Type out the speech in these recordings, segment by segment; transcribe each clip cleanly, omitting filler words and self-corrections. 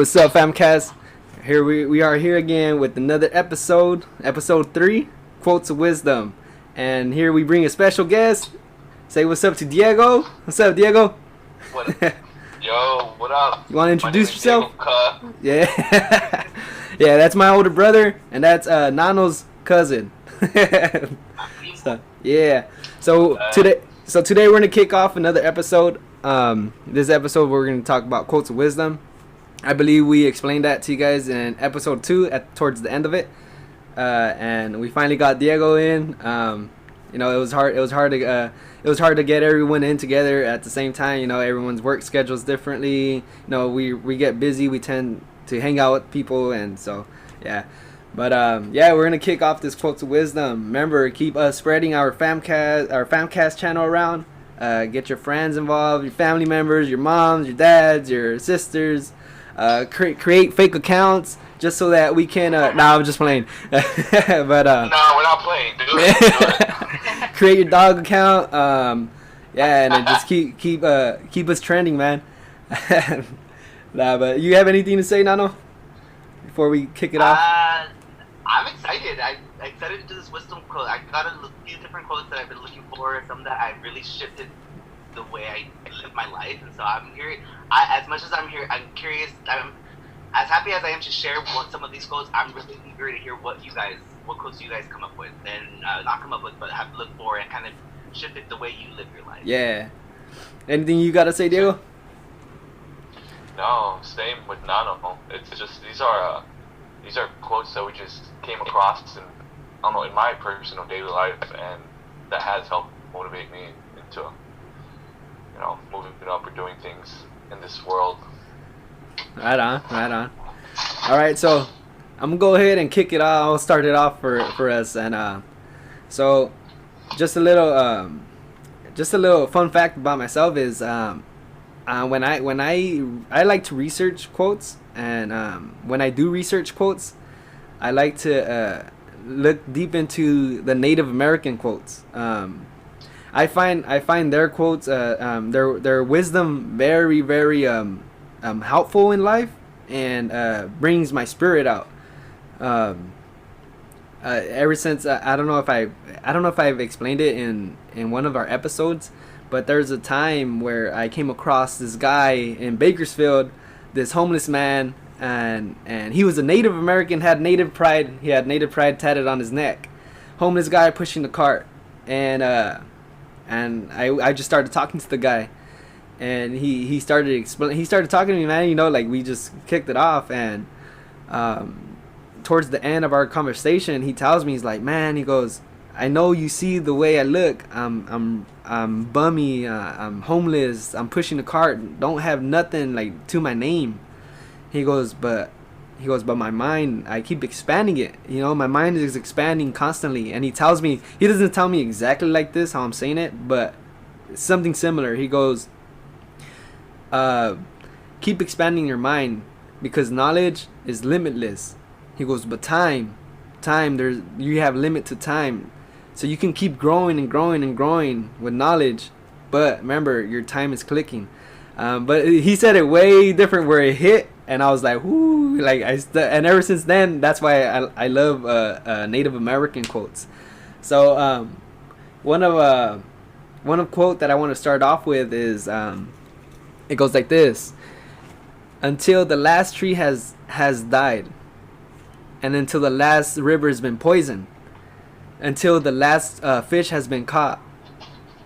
what's up, Famcast? Here we are here again with another episode 3, Quotes of Wisdom. And here we bring a special guest. Say what's up to Diego. What's up, Diego? What? Yo, what up? You want to introduce yourself? Diego, yeah. Yeah, that's my older brother, and that's Nano's cousin. So, yeah. So today we're gonna kick off another episode. This episode we're gonna talk about quotes of wisdom. I believe we explained that to you guys in episode 2 towards the end of it, and we finally got Diego in. It was hard to get everyone in together at the same time. You know, everyone's work schedules differently. You know, we get busy. We tend to hang out with people, and so yeah. But we're gonna kick off this quotes of wisdom. Remember, keep spreading our Famcast channel around. Get your friends involved, your family members, your moms, your dads, your sisters. Create fake accounts just so that we can. I'm just playing. But no, we're not playing, dude. Create your dog account. And then just keep us trending, man. But you have anything to say, Nano, before we kick it off? I'm excited. I'm excited to do this wisdom quote. I got a few different quotes that I've been looking for. Some that I really shifted the way I live my life, and so I'm here. As much as I'm here, I'm curious. I'm as happy as I am to share some of these quotes. I'm really eager to hear what quotes you guys come up with, and not come up with, but have looked for and kind of shifted the way you live your life. Yeah. Anything you gotta say, Diego? No, same with Nano. It's just these are quotes that we just came across in, I don't know, in my personal daily life, and that has helped motivate me into, moving up or doing things in this world. Right on. All right, so I'm gonna go ahead and kick it off. I'll start it off for us, and so just a little fun fact about myself is when I like to research quotes, and when I do research quotes, I like to look deep into the Native American quotes. I find their quotes, their wisdom very, very helpful in life, and brings my spirit out. Ever since I don't know if I've explained it in one of our episodes, but there's a time where I came across this guy in Bakersfield, this homeless man, and he was a Native American, had native pride. He had native pride tatted on his neck. Homeless guy pushing the cart, and I just started talking to the guy, and he started talking to me, man. Like we just kicked it off, and towards the end of our conversation, he tells me, he's like, man, he goes, I know you see the way I look. I'm bummy. I'm homeless. I'm pushing the cart. Don't have nothing like to my name. He goes, but my mind, I keep expanding it. My mind is expanding constantly. And he doesn't tell me exactly like this how I'm saying it, but something similar. He goes, keep expanding your mind because knowledge is limitless. He goes, but time, you have limit to time. So you can keep growing and growing and growing with knowledge, but remember, your time is clicking. But he said it way different where it hit, and I was like, whoo, and ever since then, that's why I love Native American quotes. So one of quote that I want to start off with is it goes like this: until the last tree has died, and until the last river has been poisoned, until the last fish has been caught,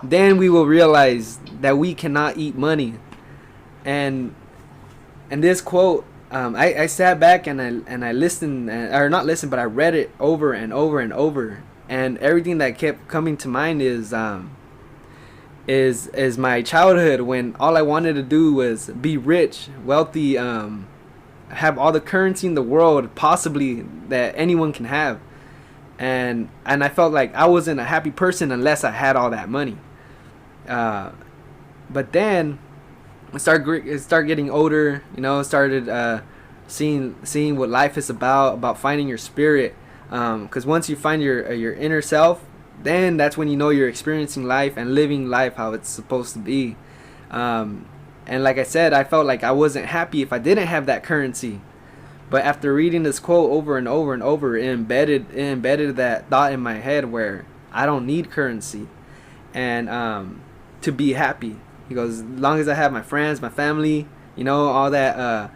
then we will realize that we cannot eat money. And this quote, I sat back and I listened, or not listened, but I read it over and over and over, and everything that kept coming to mind is my childhood, when all I wanted to do was be rich, wealthy, have all the currency in the world possibly that anyone can have. And I felt like I wasn't a happy person unless I had all that money. But then I started getting older. Started seeing what life is about finding your spirit. Because once you find your inner self, then that's when you're experiencing life and living life how it's supposed to be. And like I said, I felt like I wasn't happy if I didn't have that currency. But after reading this quote over and over and over, it embedded that thought in my head where I don't need currency, and to be happy. He goes, as long as I have my friends, my family, all that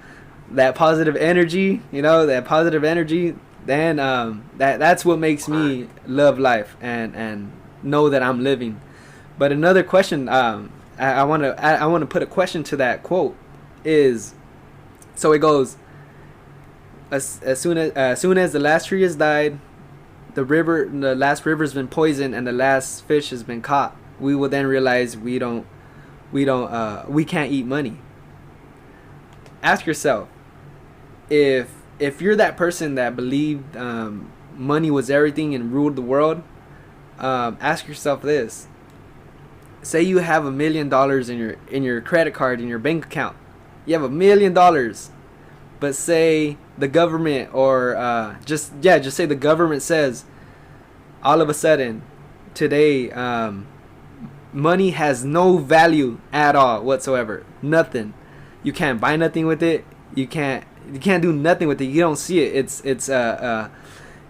positive energy, then that's what makes me love life and know that I'm living. But another question, I want to put a question to that quote is, so it goes, as soon as the last tree has died, the last river's been poisoned, and the last fish has been caught, we will then realize we can't eat money. Ask yourself, if you're that person that believed money was everything and ruled the world, ask yourself this. Say you have $1 million in your credit card, in your bank account. You have $1 million, but say the government, or just say the government says, all of a sudden today, money has no value at all whatsoever. Nothing. You can't buy nothing with it. You can't do nothing with it. You don't see it.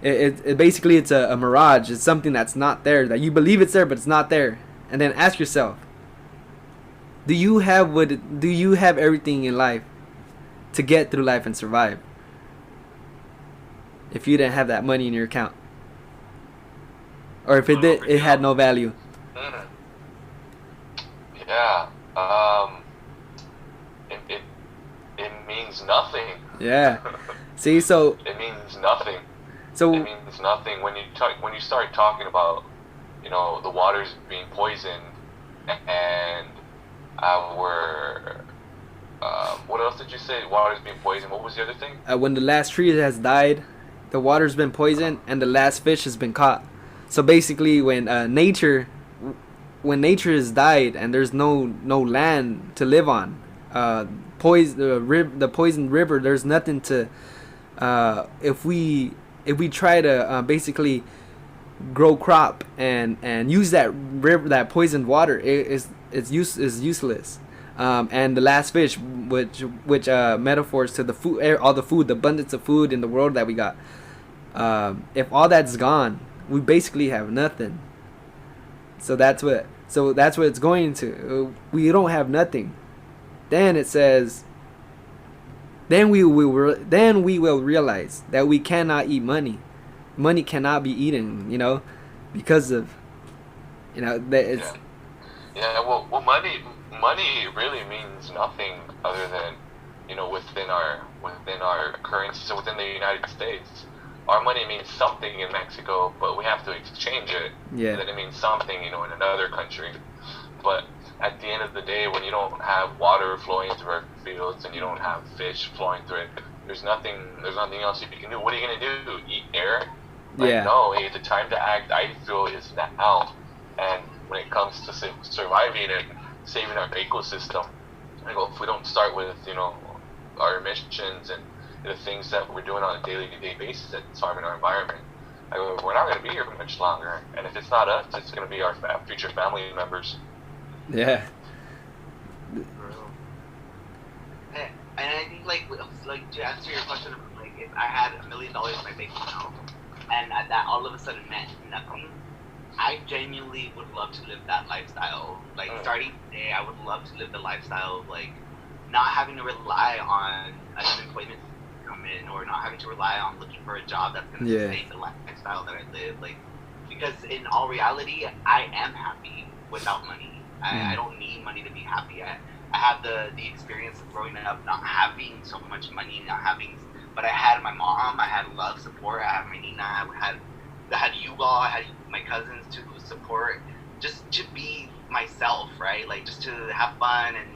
It basically it's a mirage. It's something that's not there, that you believe it's there, but it's not there. And then ask yourself, do you have everything in life to get through life and survive if you didn't have that money in your account? Or if it had no value? Yeah. It means nothing. Yeah. See, so it means nothing. So it means nothing when you start talking about, the waters being poisoned, and our what else did you say? Waters being poisoned. What was the other thing? When the last tree has died, the water's been poisoned, and the last fish has been caught. So basically, when nature has died and there's no land to live on, the poisoned river, there's nothing to. If we try to basically grow crop and use that river, that poisoned water, is useless. And the last fish, which metaphors to the food, all the food, the abundance of food in the world that we got. If all that's gone, we basically have nothing. So that's what it's going to. We don't have nothing. Then it says, then we will realize that we cannot eat money. Money cannot be eaten, because of, that it's. Yeah. Well, money really means nothing other than, within our currency. So within the United States, our money means something in Mexico, but we have to exchange it. Yeah. Then it means something, in another country. But at the end of the day, when you don't have water flowing through our fields and you don't have fish flowing through it, there's nothing else you can do. What are you gonna do? Eat air? Yeah. No. Hey, the time to act, I feel, is now. And when it comes to surviving and saving our ecosystem, if we don't start with our emissions and the things that we're doing on a day-to-day basis that's harming our environment, we're not going to be here for much longer. And if it's not us, it's going to be our future family members. Yeah. And I think like to answer your question, like if I had $1 million in my bank account and that all of a sudden meant nothing, I genuinely would love to live that lifestyle. Like starting today, I would love to live the lifestyle of like not having to rely on unemployment to come in, or not having to rely on looking for a job that's going to sustain the lifestyle that I live. Like, because in all reality, I am happy without money. I don't need money to be happy. I have the experience of growing up not having so much money, but I had my mom, I had love, support, I had my Nina, I had you all, I had my cousins to support, just to be myself, right? Like just to have fun and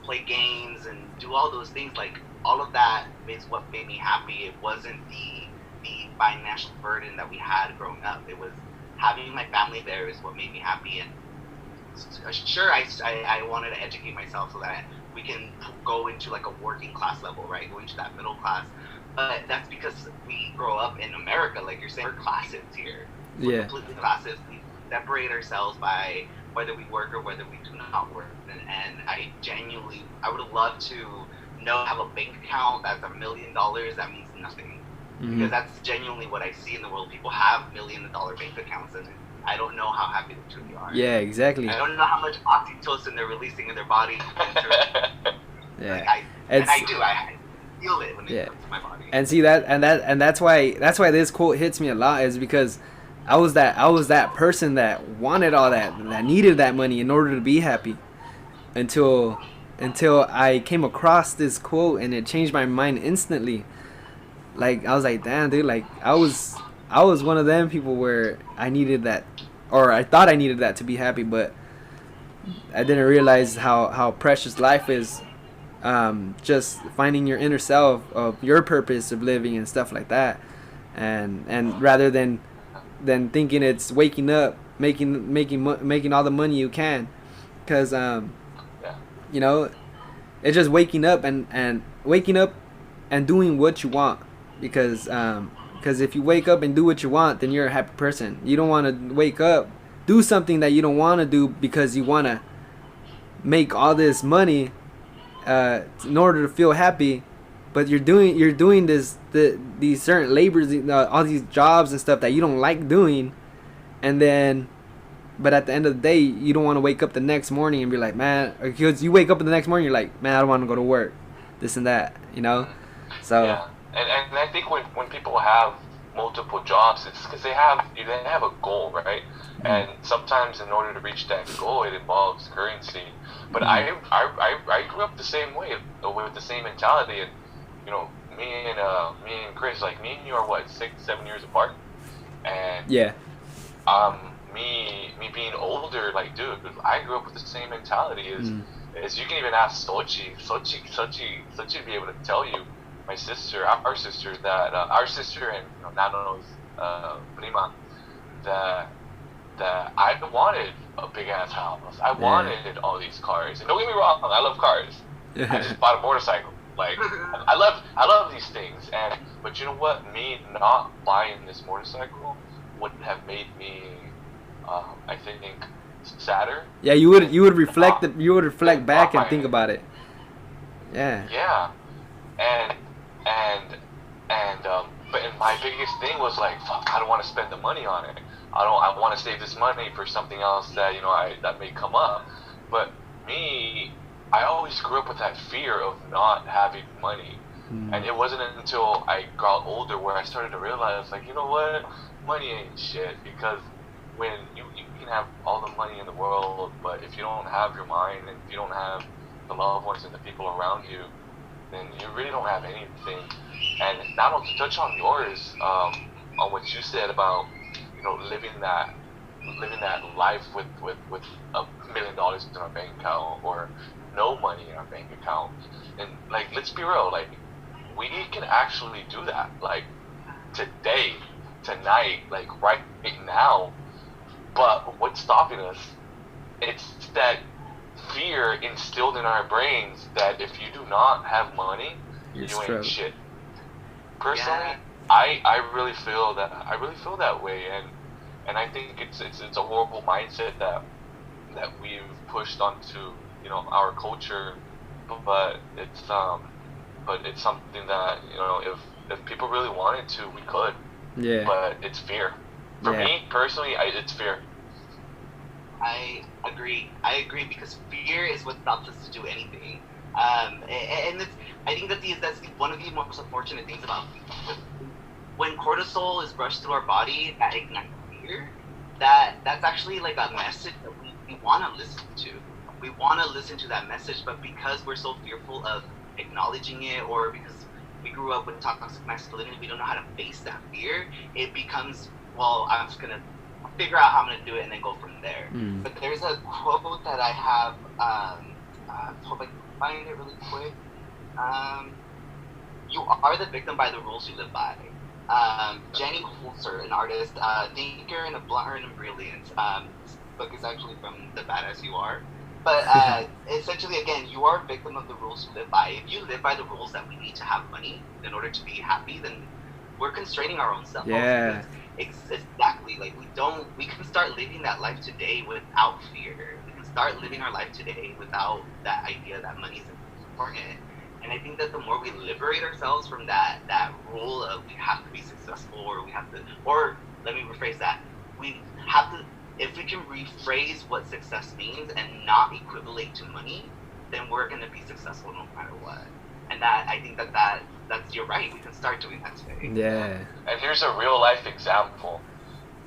play games and do all those things. Like all of that is what made me happy. It wasn't the financial burden that we had growing up. It was having my family there is what made me happy. And sure, I wanted to educate myself so that we can go into like a working class level, right? Go into that middle class. But that's because we grow up in America, like you're saying, we're classes here. We're completely classes. separate ourselves by whether we work or whether we do not work. And I would love to have a bank account that's $1 million. That means nothing. Because that's genuinely what I see in the world. People have $1 million bank accounts, and I don't know how happy they truly are. Yeah, exactly. I don't know how much oxytocin they're releasing in their body. Yeah, like I feel it when it comes to my body. And see that's why this quote hits me a lot, is because I was that person that wanted all that needed that money in order to be happy, until I came across this quote, and it changed my mind instantly. Like, I was like, damn, dude, like, I was one of them people where I needed that, or I thought I needed that to be happy, but I didn't realize how precious life is. Just finding your inner self, of your purpose of living and stuff like that, and rather than thinking it's waking up, making all the money you can, because you know, it's just waking up and doing what you want. Because if you wake up and do what you want, then you're a happy person. You don't want to wake up, do something that you don't want to do because you want to make all this money in order to feel happy, but you're doing these certain labors, all these jobs and stuff that you don't like doing, and then, but at the end of the day, you don't want to wake up the next morning and be like, man, because you wake up the next morning, you're like, man, I don't want to go to work, this and that, you know. So yeah. And I think when people have multiple jobs, it's because they have a goal, right? And sometimes in order to reach that goal, it involves currency. But I grew up the same way, with the same mentality. And you know, me and Chris, like, me and you are what, 6-7 years apart, and me being older, like, dude, I grew up with the same mentality as you can even ask Sochi would be able to tell you. Our sister, that our sister and Nano's prima, that I wanted a big ass house. I wanted all these cars. And don't get me wrong, I love cars. I just bought a motorcycle. Like, I love these things. But you know what? Me not buying this motorcycle would have made me, I think, sadder. Yeah, you would reflect back and think about it. Yeah. Yeah. But my biggest thing was like, fuck, I don't want to spend the money on it. I want to save this money for something else that that may come up. But me, I always grew up with that fear of not having money, and it wasn't until I got older where I started to realize, like, you know what, money ain't shit. Because when you can have all the money in the world, but if you don't have your mind, and if you don't have the loved ones and the people around you, then you really don't have anything. And now to touch on yours, on what you said about living that life with $1 million in our bank account, or no money in our bank account, and like, let's be real, like, we can actually do that, like, today, tonight, like, right now. But what's stopping us? It's that fear instilled in our brains that if you do not have money, you ain't shit. Personally, I really feel that way, and I think it's a horrible mindset that we've pushed onto our culture, but it's something that if people really wanted to, we could. Yeah. But it's fear. For me personally, it's fear. I agree because fear is what stops us to do anything. And I think that's one of the most unfortunate things about when cortisol is rushed through our body, that ignites fear. That's actually like a message that we want to listen to. We want to listen to that message, but because we're so fearful of acknowledging it, or because we grew up with toxic masculinity, we don't know how to face that fear. It becomes, well, I'm just gonna figure out how I'm gonna do it and then go from there. But there's a quote that I have. I hope I can find it really quick. You are the victim by the rules you live by. Jenny Holzer, an artist, thinker, and a blunt and brilliant. This book is actually from The Badass You Are. But essentially, again, you are a victim of the rules you live by. If you live by the rules that we need to have money in order to be happy, then we're constraining our own selves. Yeah. Exactly. Like we can start living that life today without fear. We can start living our life today without that idea that money is important. And I think that the more we liberate ourselves from that rule of we have to be successful, or let me rephrase that, we have to, if we can rephrase what success means and not equivalent to money, then we're going to be successful no matter what. And that, I think that's, you're right, we can start doing that today. Yeah. And here's a real life example.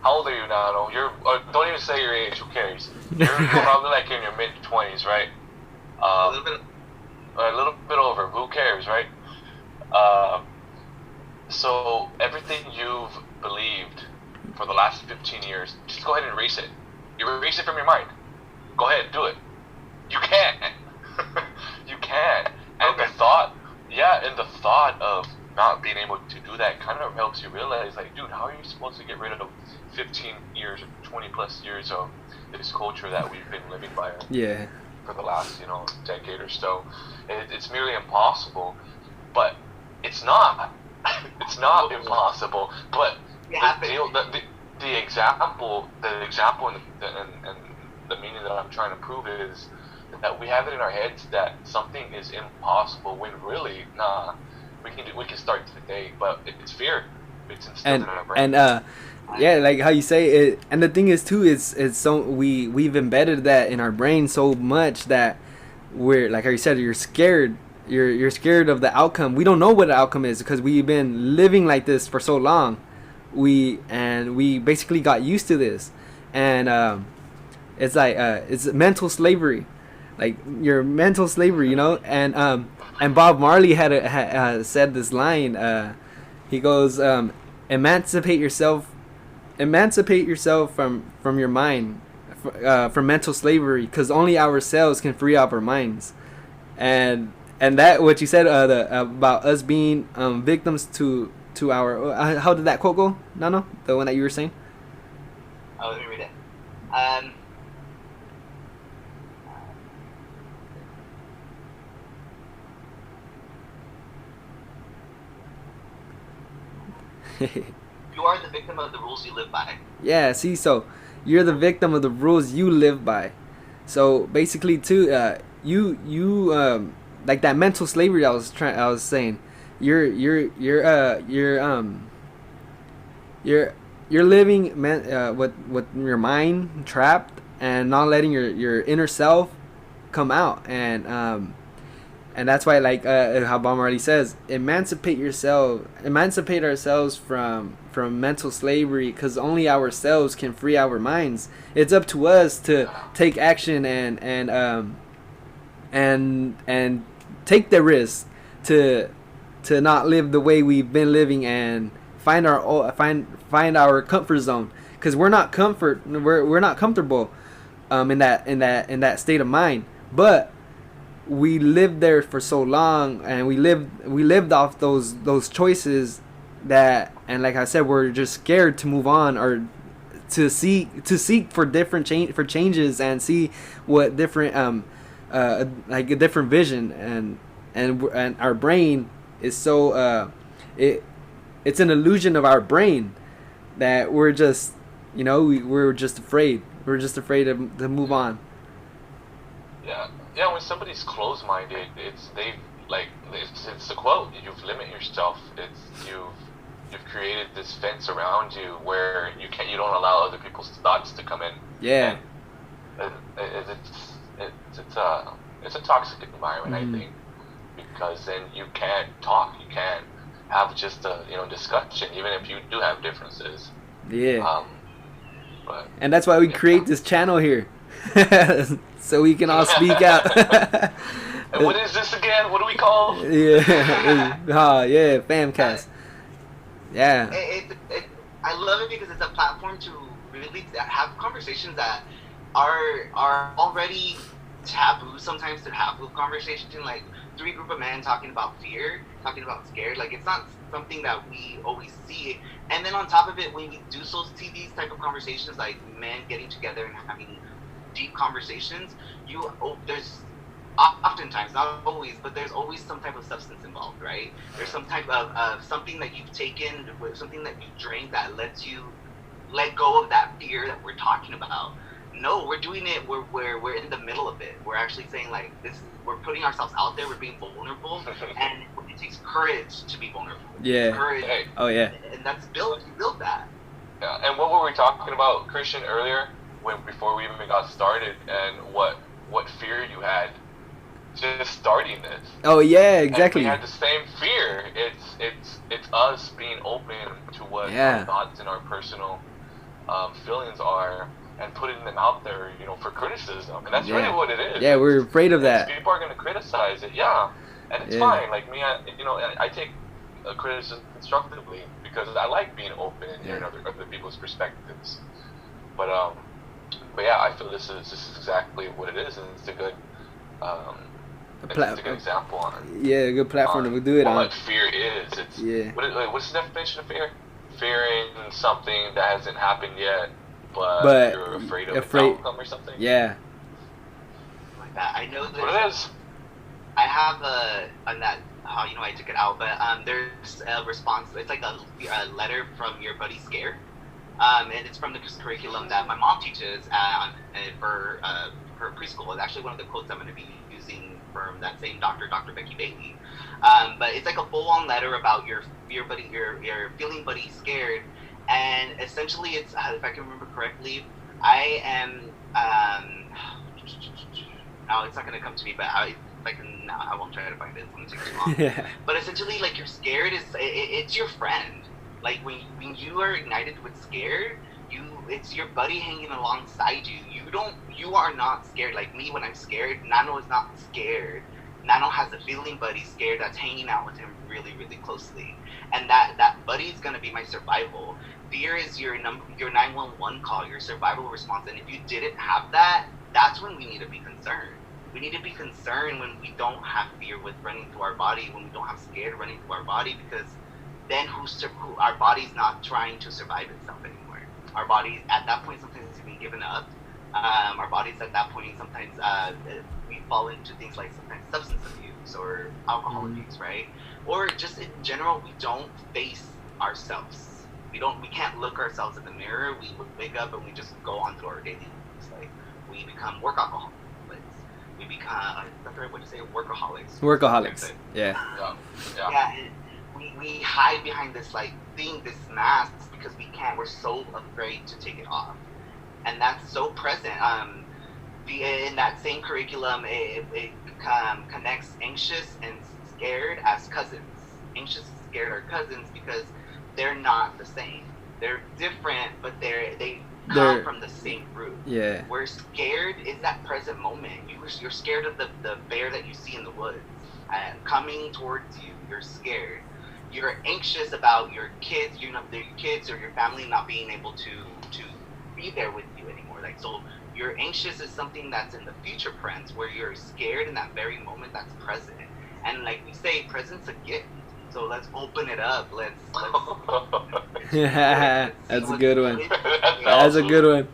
How old are you now? No, don't even say your age. Who cares? You're probably like in your mid 20s, right? A little bit. A little bit over. Who cares, right? So everything you've believed for the last 15 years, just go ahead and erase it. You erase it from your mind. Go ahead, do it. You can. You can. And Okay. the thought of not being able to do that kind of helps you realize, like, dude, how are you supposed to get rid of the 15 years or 20 plus years of this culture that we've been living by Yeah. for the last, decade or so? It's nearly impossible, but it's not. It's not impossible, but the example and the meaning that I'm trying to prove is that we have it in our heads that something is impossible when really, nah, we can start today, but it's fear. It's instilled in our brain. And yeah, like how you say it, and the thing is too, it's so we've embedded that in our brain so much that we're, like how you said, you're scared. You're scared of the outcome. We don't know what the outcome is because we've been living like this for so long. We basically got used to this, and it's like it's mental slavery, like your mental slavery, And Bob Marley had said this line. He goes, emancipate yourself from your mind, from mental slavery, because only ourselves can free up our minds. And that, what you said, about us being victims to our, how did that quote go, Nano? The one that you were saying? Oh, let me read it. You are the victim of the rules you live by. Yeah, see, so you're the victim of the rules you live by. So basically, too, you like that mental slavery I was saying. You're living with your mind trapped and not letting your inner self come out, and that's why, like how Bob Marley says, emancipate ourselves from mental slavery, because only ourselves can free our minds. It's up to us to take action and take the risk to not live the way we've been living and find our comfort zone, because we're not comfortable in that state of mind, but we lived there for so long, and we lived off those choices that, and like I said, we're just scared to move on, or to seek for changes and see what different like a different vision, and our brain is so it's an illusion of our brain that we're just we're just afraid to move on. Yeah, when somebody's closed-minded, it's a quote. You've limited yourself. You've created this fence around you where you don't allow other people's thoughts to come in. Yeah. And it's a toxic environment, I think, because then you can't talk. You can't have just a discussion, even if you do have differences. Yeah. But and that's why we create this channel here, so we can all speak out. And what is this again? What do we call? Yeah, Famcast. Yeah. I love it because it's a platform to really have conversations that are already taboo sometimes to have with conversation, like three group of men talking about fear, talking about scared. Like, it's not something that we always see. And then on top of it, when we do see these type of conversations, like men getting together and having deep conversations, oftentimes, not always, but there's always some type of substance involved, right? There's some type of something that you've taken, something that you drank that lets you let go of that fear that we're talking about. No, we're doing it. We're in the middle of it. We're actually saying like this. We're putting ourselves out there. We're being vulnerable, and it takes courage to be vulnerable. Yeah. Courage. Hey. Oh yeah. And that's built. You build that. Yeah, and what were we talking about, Christian, earlier, before we even got started, and what fear you had just starting this? Oh yeah, exactly. And we had the same fear. It's us being open to what our thoughts and our personal feelings are, and putting them out there, for criticism. And that's really what it is. Yeah, we're afraid of that. People are going to criticize it, and it's fine. Like me, I take criticism constructively because I like being open and hearing other people's perspectives. But yeah, I feel this is exactly what it is, and it's a good it's a good example on it. Yeah, a good platform to do it on. What fear is? It's what's the definition of fear? Fearing something that hasn't happened yet, but you're afraid of the outcome or something. Yeah. Like that. I know that. What it is? I have on that. How I took it out, but there's a response. It's like a letter from your buddy Scare, and it's from the curriculum that my mom teaches for her preschool. It's actually one of the quotes I'm going to be using from that same Dr. Becky Bailey. But it's like a full-on letter about your buddy, your feeling buddy Scared, and essentially it's if I can remember correctly, I am. Now it's not going to come to me, but I won't try to find it. It's going to take too long. But essentially, like, you're scared it's your friend. Like when you are ignited with Scared, it's your buddy hanging alongside you. You are not scared. Like me, when I'm scared, Nano is not scared. Nano has a feeling buddy Scared that's hanging out with him really, really closely, and that buddy is going to be my survival. Fear is your 911 call, your survival response. And if you didn't have that, that's when we need to be concerned. We need to be concerned when we don't have fear with running through our body, when we don't have Scared running through our body, because then our body's not trying to survive itself anymore. Our body at that point sometimes has been given up. Our bodies at that point sometimes we fall into things like sometimes substance abuse or alcohol abuse, right? Or just in general, we don't face ourselves. We can't look ourselves in the mirror. We wake up and we just go on through our daily lives. Like we become workaholics. We become, is that the right way to say it? Workaholics. Yeah. And we hide behind this this mask because we're so afraid to take it off. And that's so present. In that same curriculum, it connects anxious and scared as cousins. Anxious and scared are cousins because they're not the same. They're different, but they come from the same root. Yeah. Where scared is that present moment. You're scared of the bear that you see in the woods coming towards you. You're scared. You're anxious about your kids, your kids or your family not being able to be there with you anymore. Like, so you're anxious is something that's in the future tense, where you're scared in that very moment that's present. And like we say, present's a gift. So let's open it up. Let's That's a good one. That's a good one.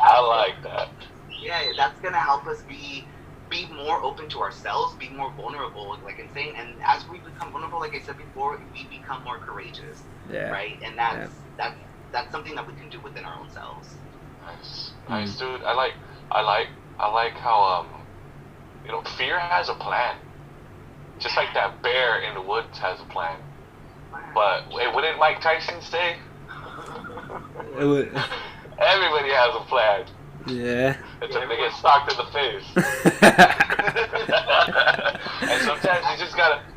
I like that. Yeah, that's gonna help us be more open to ourselves, be more vulnerable, like I'm saying. And as we become vulnerable, like I said before, we become more courageous. Yeah. Right? And that's something that we can do within our own selves. Nice, dude. I like how fear has a plan. Just like that bear in the woods has a plan. But what did Mike Tyson say? Everybody has a plan. Yeah. Until they get socked in the face. And sometimes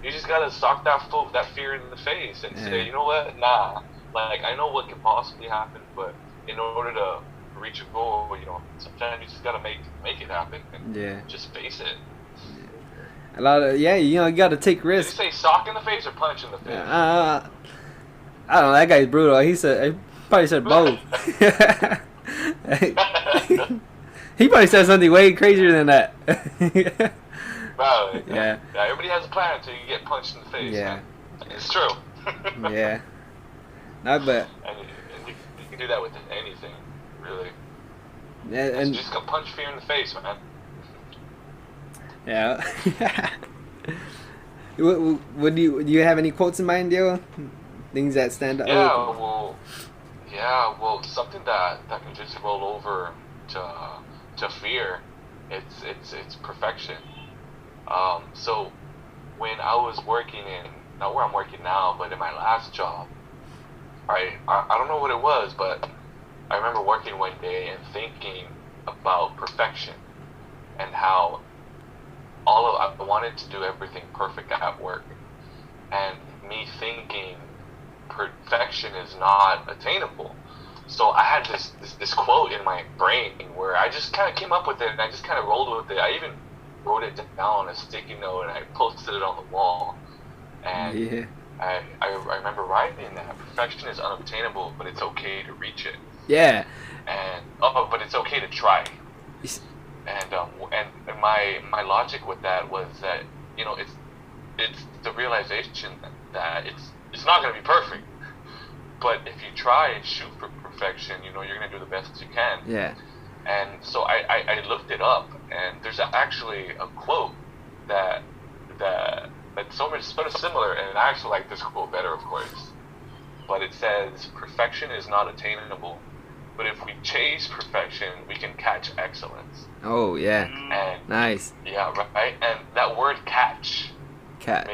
you just gotta sock that fear in the face and say, you know what? Nah. Like, I know what can possibly happen, but in order to reach a goal, sometimes you just gotta make it happen and just face it. A lot of you gotta take risks. Did you say sock in the face or punch in the face? I don't know. That guy's brutal. He probably said both. He probably said something way crazier than that. Probably. Yeah. Everybody has a plan until you get punched in the face. Yeah. Man. It's true. Yeah. Not bad. And you can do that with anything, really. And just go punch fear in the face, man. Yeah. What do you have any quotes in mind, Diego? Things that stand out. Well, something that can just roll over to fear. It's perfection. So when I was working in, not where I'm working now, but in my last job, I don't know what it was, but I remember working one day and thinking about perfection and how I wanted to do everything perfect at work, and me thinking perfection is not attainable. So I had this quote in my brain where I just kind of came up with it and I just kind of rolled with it. I even wrote it down on a sticky note and I posted it on the wall. And Yeah. I remember writing that perfection is unobtainable, but it's okay to reach it. Yeah. And but it's okay to try. And my logic with that was that it's the realization that it's not going to be perfect, but if you try and shoot for perfection, you're going to do the best you can. Yeah. And so I looked it up, and there's actually a quote that's sort of similar, and I actually like this quote better, of course. But it says, "Perfection is not attainable, but if we chase perfection, we can catch excellence." Oh yeah. And Nice. yeah, right. And that word "catch" Catch.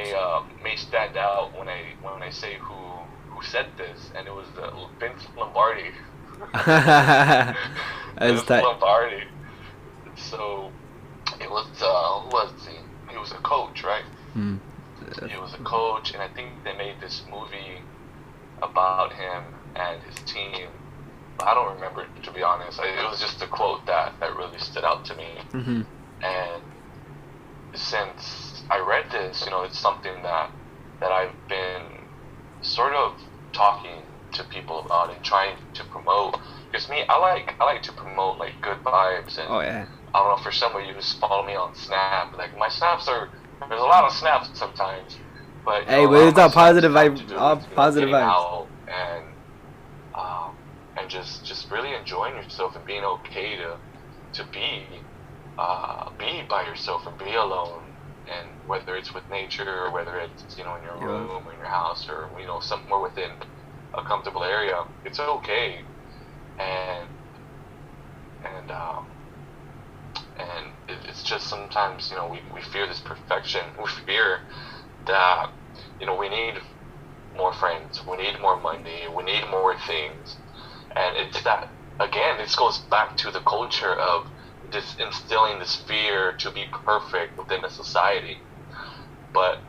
may stand out when I say who said this, and it was Vince Lombardi. That's Vince tight. Lombardi. So it was who was he? He was a coach, right? Mm. He was a coach, and I think they made this movie about him and his team. I don't remember, to be honest. It was just a quote that really stood out to me. Mm-hmm. And since I read this, it's something that I've been sort of talking to people about and trying to promote. Because me, I like to promote like good vibes. And Oh yeah. I don't know, for some of you who follow me on Snap, like my snaps there's a lot of snaps sometimes, but Hey, but it's all positive vibe, all positive vibes. Out and just really enjoying yourself and being okay to be by yourself and be alone, and whether it's with nature or whether it's in your room or in your house or somewhere within a comfortable area, it's okay. And it's just sometimes we fear this perfection. We fear that we need more friends, we need more money, we need more things, and it's that again. This goes back to the culture of just instilling this fear to be perfect within a society. But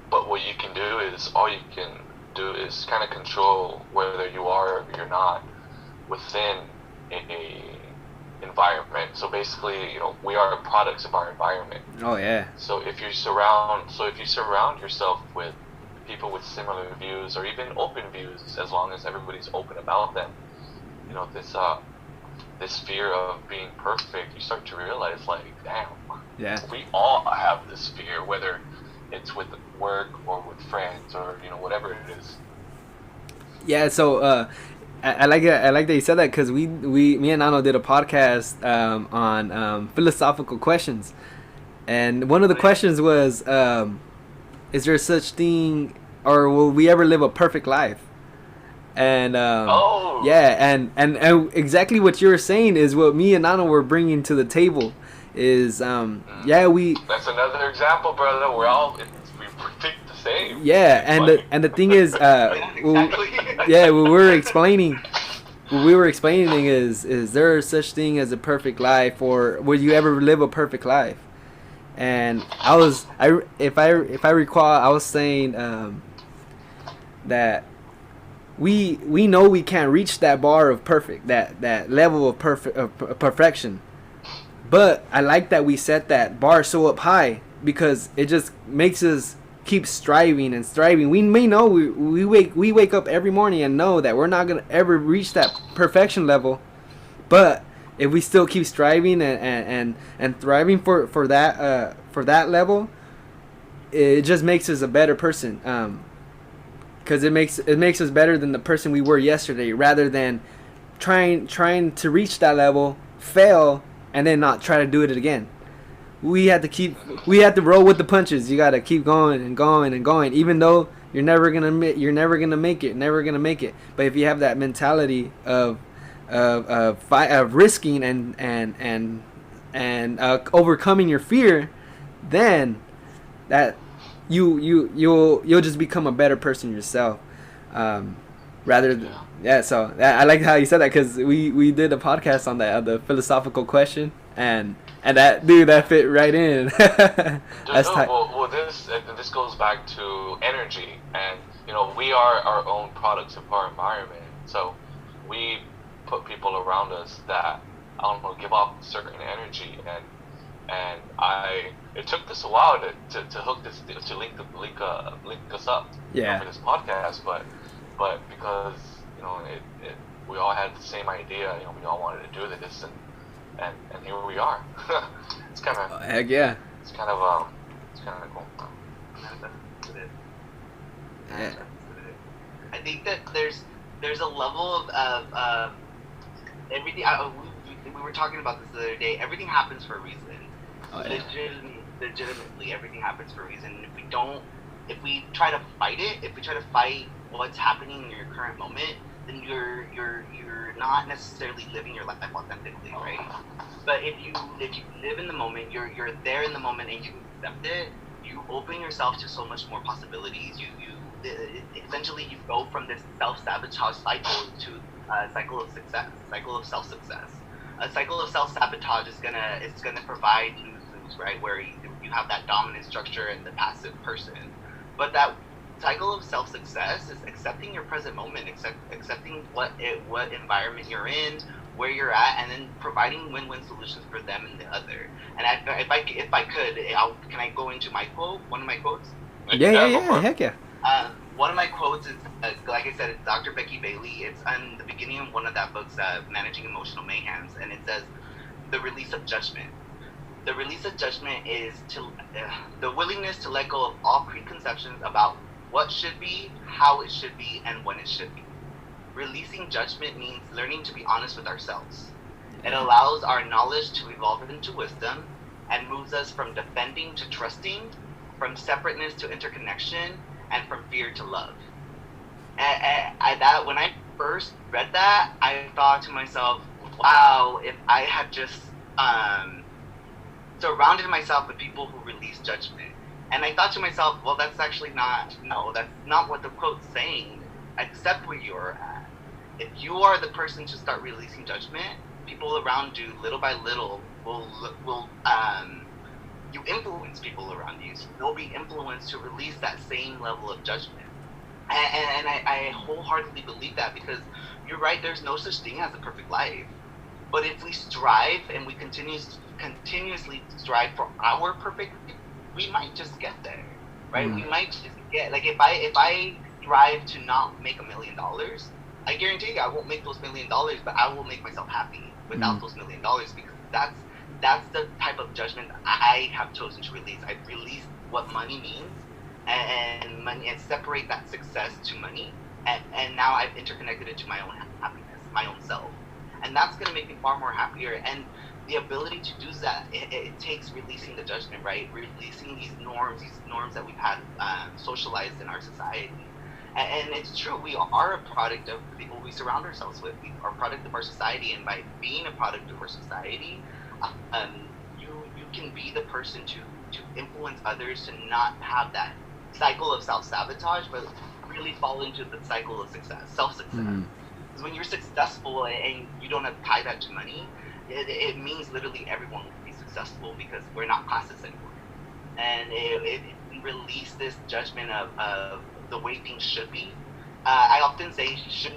what you can do is kind of control whether you are or you're not within a environment. So basically, we are products of our environment. Oh yeah. So if you surround yourself with people with similar views or even open views, as long as everybody's open about them, this fear of being perfect, you start to realize, like, damn, Yeah. we all have this fear, whether it's with work or with friends or whatever it is. Yeah. So I like it. I like that you said that because me and Nano did a podcast on philosophical questions, and one of the questions was, is there such thing, or will we ever live a perfect life? And yeah, and exactly what you were saying is what me and Nano were bringing to the table. Is That's another example, brother. We think the same. Yeah, and the thing is, what we were explaining is there such thing as a perfect life, or will you ever live a perfect life? And if I recall, I was saying that we know we can't reach that bar of perfect, that level of perfection. But I like that we set that bar so up high because it just makes us keep striving and striving. We may know we wake up every morning and know that we're not gonna ever reach that perfection level, but if we still keep striving and thriving for that level, it just makes us a better person. Because it makes us better than the person we were yesterday, rather than trying to reach that level, fail, and then not try to do it again. we had to roll with the punches. You gotta keep going and going and going, even though you're never gonna make it. But if you have that mentality of risking and overcoming your fear, then that you'll just become a better person yourself. So I like how you said that, because we did a podcast on that, the philosophical question, and that fit right in. This goes back to energy, and we are our own products of our environment. So we put people around us that give off certain energy, and it took us a while to hook this, to link us up for this podcast, but because we all had the same idea, we all wanted to do this, and here we are. It's kind of heck yeah. It's kind of cool. Yeah. I think that there's a level of everything. We were talking about this the other day. Everything happens for a reason. Oh, yeah. Legitimately, everything happens for a reason. If we try to fight it, if we try to fight what's happening in your current moment, then you're not necessarily living your life authentically, right? But if you live in the moment, you're there in the moment, and you accept it, you open yourself to so much more possibilities. Eventually you go from this self-sabotage cycle to a cycle of success, cycle of self-success. A cycle of self-sabotage is gonna provide lose-lose, right? Where you have that dominant structure and the passive person. But that cycle of self-success is accepting your present moment, accepting what environment you're in, where you're at, and then providing win-win solutions for them and the other. And if I could, can I go into my quote? One of my quotes? Yeah, heck yeah. One of my quotes is, like I said, it's Dr. Becky Bailey. It's on the beginning of one of that book's Managing Emotional Mayhems, and it says, the release of judgment. The release of judgment is the willingness to let go of all preconceptions about what should be, how it should be, and when it should be. Releasing judgment means learning to be honest with ourselves. It allows our knowledge to evolve into wisdom and moves us from defending to trusting, from separateness to interconnection, and from fear to love. When I first read that, I thought to myself, wow, if I had just surrounded myself with people who release judgment. And I thought to myself, well, that's not what the quote's saying. Accept where you're at. If you are the person to start releasing judgment, people around you, little by little, will you influence people around you. So they'll be influenced to release that same level of judgment. And I wholeheartedly believe that, because you're right, there's no such thing as a perfect life. But if we strive and we continuously strive for our perfect life, we might just get there, right? We might just get, like, if I strive to not make $1 million, I guarantee you I won't make those $1 million, but I will make myself happy without those $1 million, because that's the type of judgment I have chosen to release. I release what money means and separate that success to money, and now I've interconnected it to my own happiness, my own self, and that's going to make me far more happier. And the ability to do that, it takes releasing the judgment, right? Releasing these norms that we've had socialized in our society. And it's true, we are a product of the people we surround ourselves with. We are a product of our society, and by being a product of our society, you can be the person to influence others to not have that cycle of self-sabotage, but really fall into the cycle of success, self-success. Because when you're successful and you don't have to tie that to money, it means literally everyone will be successful, because we're not classes anymore. And it release this judgment of the way things should be. I often say should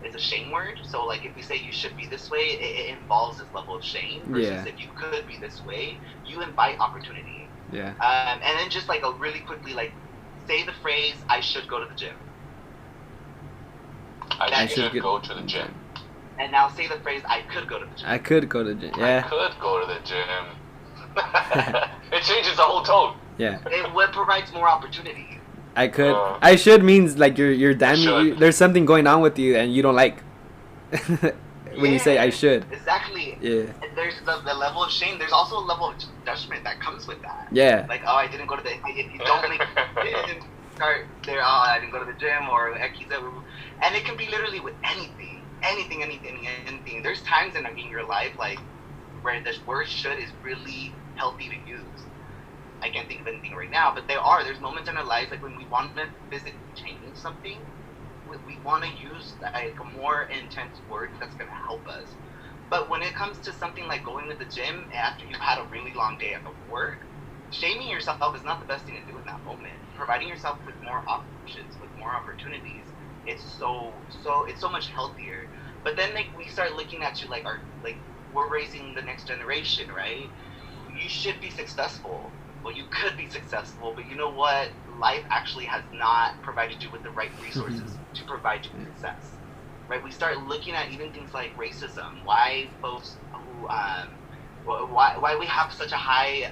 is a shame word. So like if we say you should be this way, it involves this level of shame. Versus if you could be this way, you invite opportunity. Yeah. And then just like really quickly, like say the phrase, I should go to the gym. I should go to the gym. And now say the phrase, I could go to the gym. I could go to the gym. Yeah. I could go to the gym. It changes the whole tone. Yeah. What provides more opportunity? I could. I should means like you're damn. There's something going on with you and you don't like. when you say I should. Exactly. Yeah. And there's the level of shame. There's also a level of judgment that comes with that. Yeah. Like, oh, I didn't go to the. If you don't make it, start there. Oh, I didn't go to the gym or and it can be literally with anything. There's times in your life like where the word should is really healthy to use. I can't think of anything right now, but there's moments in our lives like when we want to physically change something, we want to use like a more intense word that's going to help us. But when it comes to something like going to the gym after you've had a really long day of work, shaming yourself is not the best thing to do in that moment. Providing yourself with more options, with more opportunities, it's so much healthier. But then like we start looking at you like we're raising the next generation, right? You should be successful. Well, you could be successful, but you know what? Life actually has not provided you with the right resources to provide you success, right? We start looking at even things like racism. Why folks who, why we have such a high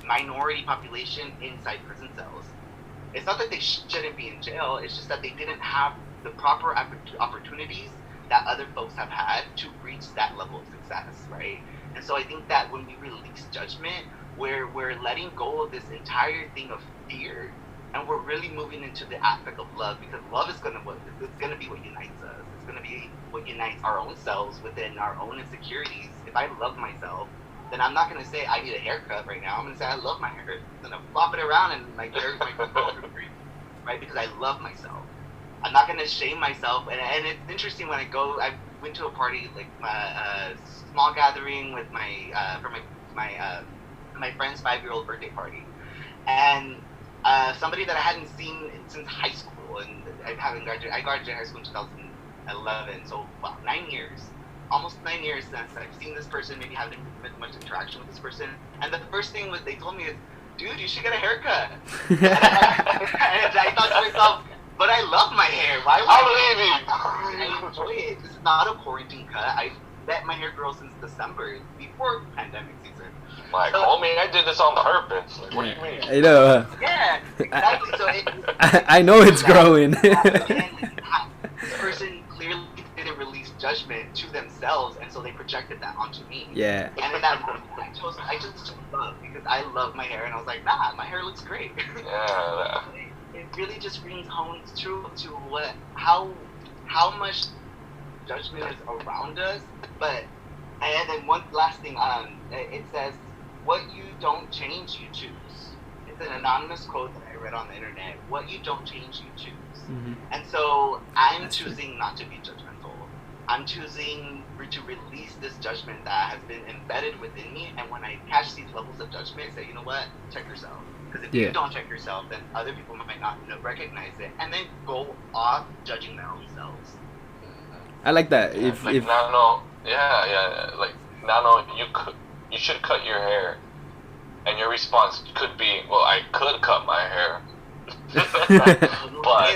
minority population inside prison cells? It's not that they shouldn't be in jail. It's just that they didn't have the proper opportunities that other folks have had to reach that level of success, right? And so I think that when we release judgment, we're letting go of this entire thing of fear, and we're really moving into the aspect of love, because love is gonna be what unites us. It's gonna be what unites our own selves within our own insecurities. If I love myself, then I'm not gonna say I need a haircut right now. I'm gonna say I love my hair. I'm gonna flop it around and my hair might be free, right? Because I love myself. I'm not gonna shame myself. And it's interesting when I went to a party like a small gathering with my friend's 5-year-old birthday party, and somebody that I hadn't seen since high school, and I graduated high school in 2011, so wow, 9 years, almost 9 years since I've seen this person, maybe haven't had much interaction with this person, and the first thing they told me is, dude, you should get a haircut. And I thought to myself, but I love my hair. Why would I enjoy it. This is not a quarantine cut. I let my hair grow since December, before pandemic season. Like, homie, I did this on purpose. Like, what do you mean? I know. Yeah, exactly. So I know it's growing. This person clearly didn't release judgment to themselves, and so they projected that onto me. Yeah. And in that moment, I just took love, because I love my hair, and I was like, nah, my hair looks great. Yeah. It really just rings home true to how much judgment is around us. And then one last thing, it says, what you don't change, you choose. It's an anonymous quote that I read on the internet. What you don't change, you choose. Mm-hmm. And so I'm choosing not to be judgmental. I'm choosing to release this judgment that has been embedded within me. And when I catch these levels of judgment, say, you know what, check yourself. Because if you don't check yourself, then other people might not recognize it, and then go off judging their own selves. I like that. If Nano, like Nano, you should cut your hair, and your response could be, well, I could cut my hair, but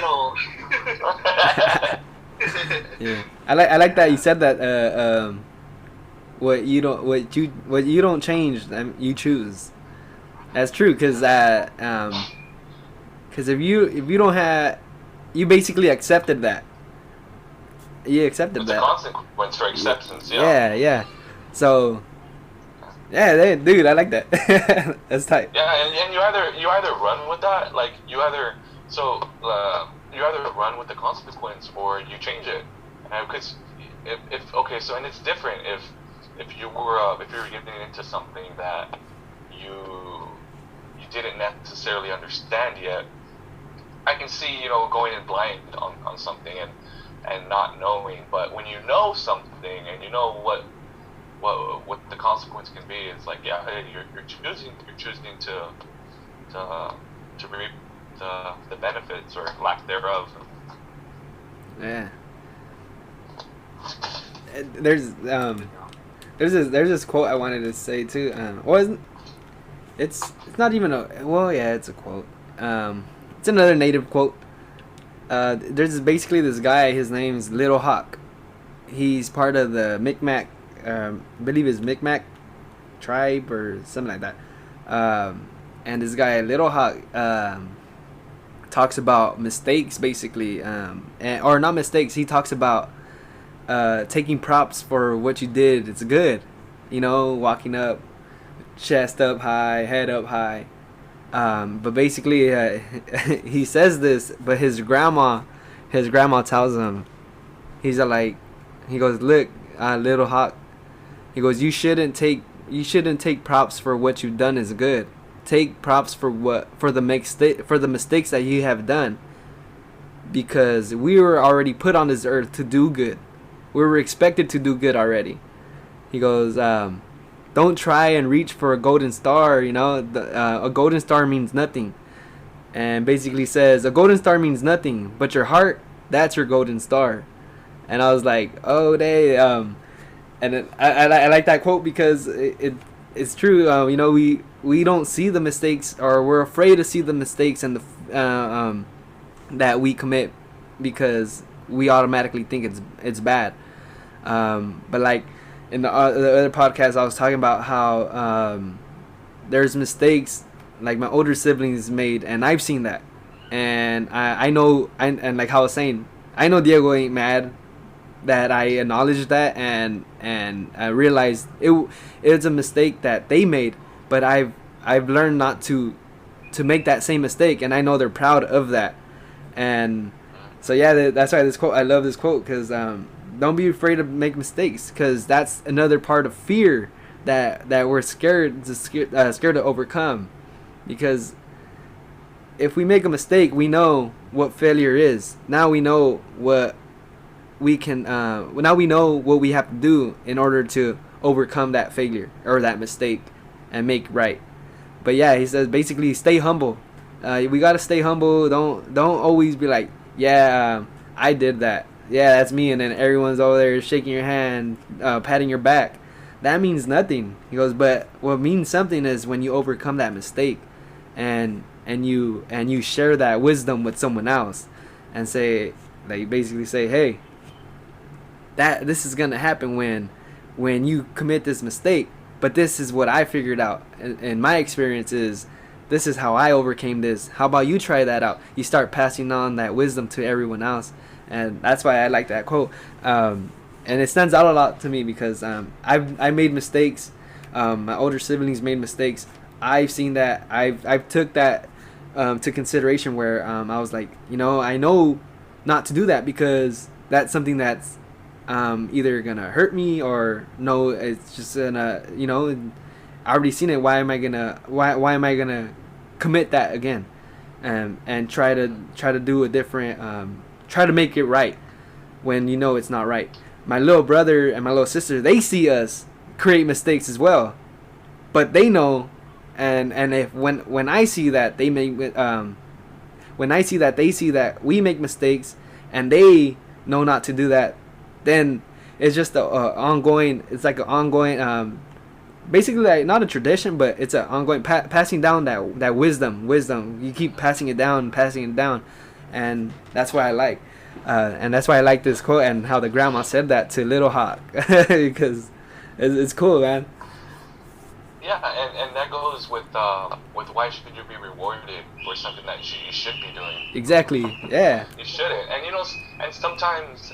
yeah, I like that you said that. What you don't change, you choose. That's true, because if you don't have, you basically accepted that. You accepted that. It's a consequence for acceptance. Yeah. So, yeah, dude, I like that. That's tight. Yeah, and you either run with that, like you either run with the consequence, or you change it. Because and it's different if you were getting into something that you didn't necessarily understand yet. I can see, going in blind on something and not knowing, but when you know something and you know what the consequence can be, it's like, yeah, hey, you're choosing to reap the benefits or lack thereof. Yeah. There's this quote I wanted to say too. It's not even it's a quote. It's another native quote. There's basically this guy, his name's Little Hawk. He's part of the Micmac, I believe it's Micmac tribe or something like that. And this guy, Little Hawk, talks about mistakes basically, or not mistakes. He talks about taking props for what you did, it's good. You know, walking up, chest up high, head up high. But basically, he says this, but his grandma tells him, he goes, look, little Hawk. He goes, you shouldn't take props for what you've done is good. Take props for the mistakes that you have done, because we were already put on this earth to do good. We were expected to do good already. He goes, don't try and reach for a golden star. You know, a golden star means nothing, and basically says a golden star means nothing, but your heart, that's your golden star. And I was like, oh, they and I like that quote because it's true. You know, we don't see the mistakes, or we're afraid to see the mistakes and the that we commit, because we automatically think it's bad. But like in the other podcast, I was talking about how there's mistakes like my older siblings made, and I've seen that, and I know, and like how I was saying, I know Diego ain't mad that I acknowledged that, and I realized it's a mistake that they made, but I've learned not to make that same mistake, and I know they're proud of that. And so yeah, that's why I love this quote, because don't be afraid to make mistakes, because that's another part of fear that we're scared to overcome. Because if we make a mistake, we know what failure is. Now we know what we can. Now we know what we have to do in order to overcome that failure or that mistake and make right. But yeah, he says basically stay humble. We gotta stay humble. Don't always be like, yeah, I did that. Yeah, that's me. And then everyone's over there shaking your hand, patting your back. That means nothing. He goes, but what means something is when you overcome that mistake, and you share that wisdom with someone else, and say, like, basically say, hey, that this is gonna happen when you commit this mistake. But this is what I figured out, and my experience is, this is how I overcame this. How about you try that out? You start passing on that wisdom to everyone else. And that's why I like that quote. And it stands out a lot to me because I made mistakes. My older siblings made mistakes. I've seen that. I've took that to consideration, where I was like, you know, I know not to do that, because that's something that's either gonna hurt me, or no, it's just gonna, you know, I already seen it. Why am I gonna commit that again, and try to do a different, try to make it right when you know it's not right. My little brother and my little sister, they see us create mistakes as well, but they know, and if when I see that they make when I see that they see that we make mistakes and they know not to do that, then it's just a ongoing. It's like an ongoing, basically like not a tradition, but it's an ongoing passing down that wisdom. You keep passing it down, and that's why I like. And that's why I like this quote, and how the grandma said that to Little Hawk, because it's cool, man. Yeah, and that goes with why should you be rewarded for something that you should be doing? Exactly. Yeah. You shouldn't, and you know, and sometimes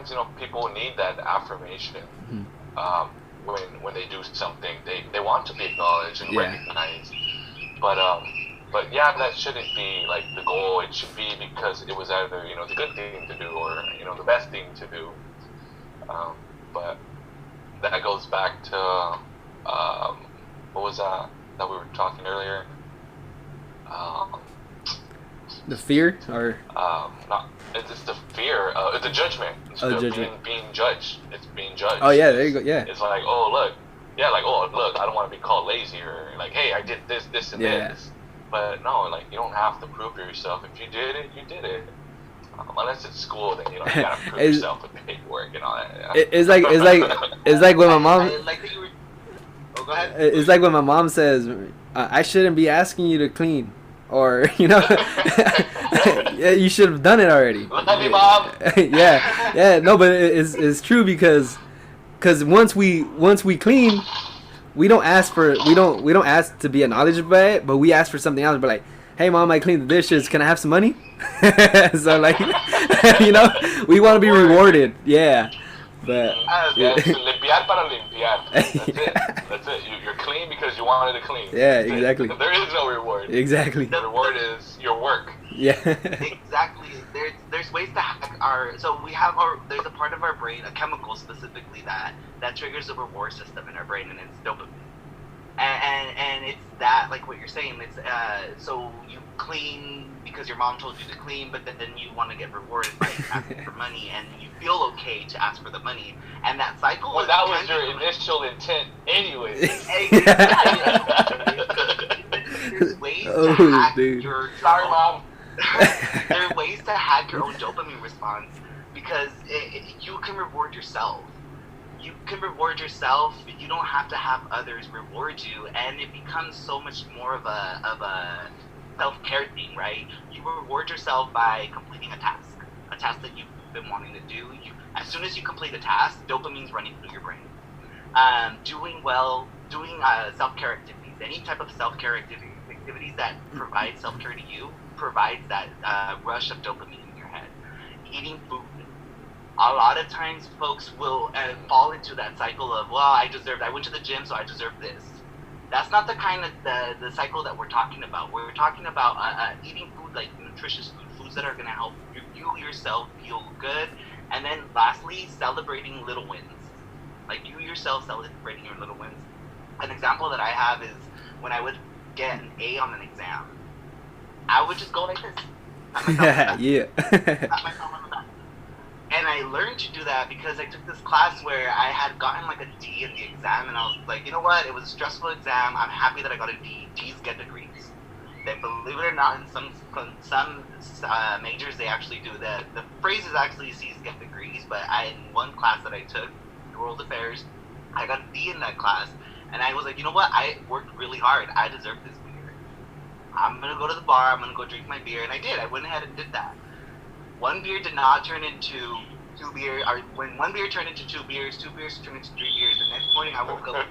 you know, people need that affirmation. Mm-hmm. When they do something, they want to be acknowledged and recognized. But yeah, that shouldn't be like the goal. It should be because it was either, you know, the good thing to do, or, you know, the best thing to do. But that goes back to what was that we were talking earlier? The fear, or not. It's the fear. The judgment. It's being judged. It's being judged. Oh yeah, there you go. Yeah. It's like, oh look, yeah, like, oh look, I don't want to be called lazy, or like, hey, I did this, and this. But no, like, you don't have to prove yourself. If you did it, you did it. Unless it's school, then you gotta prove yourself with paperwork and all that. Yeah. It's like when my mom. Go ahead. It's like when my mom says, I shouldn't be asking you to clean, or, you know, yeah, you should have done it already. Love you, Mom. yeah, no, but it's true, because once we clean, we don't ask to be acknowledged by it, but we ask for something else. But like, hey Mom, I cleaned the dishes, can I have some money? So like, you know, we want to be rewarded. Yeah. But Yeah, it's limpiar para limpiar. That's it. You're clean because you wanted to clean. Yeah, That's exactly. it. There is no reward. Exactly. The reward is your work. Yeah. Exactly. There's ways to hack our. So we have our. There's a part of our brain, a chemical specifically that triggers a reward system in our brain, and it's dopamine. And it's that, like what you're saying. It's so you clean because your mom told you to clean, but then you want to get rewarded by asking for money, and you feel okay to ask for the money, and that cycle. Well, that was your initial intent, anyway. There's ways to hack your. Sorry, mom. There are ways to hack your own dopamine response because you can reward yourself. You can reward yourself. You don't have to have others reward you, and it becomes so much more of a self-care thing, right? You reward yourself by completing a task that you've been wanting to do. As soon as you complete a task, dopamine's running through your brain. Doing self-care activities, any type of self-care activities that provide self-care to you, provides that rush of dopamine in your head. Eating food. A lot of times folks will fall into that cycle of, well, I went to the gym, so I deserve this. That's not the kind of the cycle that we're talking about. We're talking about eating food, like nutritious foods that are going to help you yourself feel good. And then lastly, celebrating little wins. Like you yourself celebrating your little wins. An example that I have is when I would get an A on an exam, I would just go like this. Yeah. Pat myself on the back. And I learned to do that because I took this class where I had gotten like a D in the exam, and I was like, you know what? It was a stressful exam. I'm happy that I got a D. D's get degrees. That, believe it or not, in some majors they actually do that. The phrase is actually C's get degrees, but in one class that I took, World Affairs, I got a D in that class, and I was like, you know what? I worked really hard. I deserve this beer. I'm gonna go to the bar. I'm gonna go drink my beer, and I did. I went ahead and did that. One beer did not turn into 2 beers, or when one beer turned into 2 beers, 2 beers turned into 3 beers. The next morning I woke up,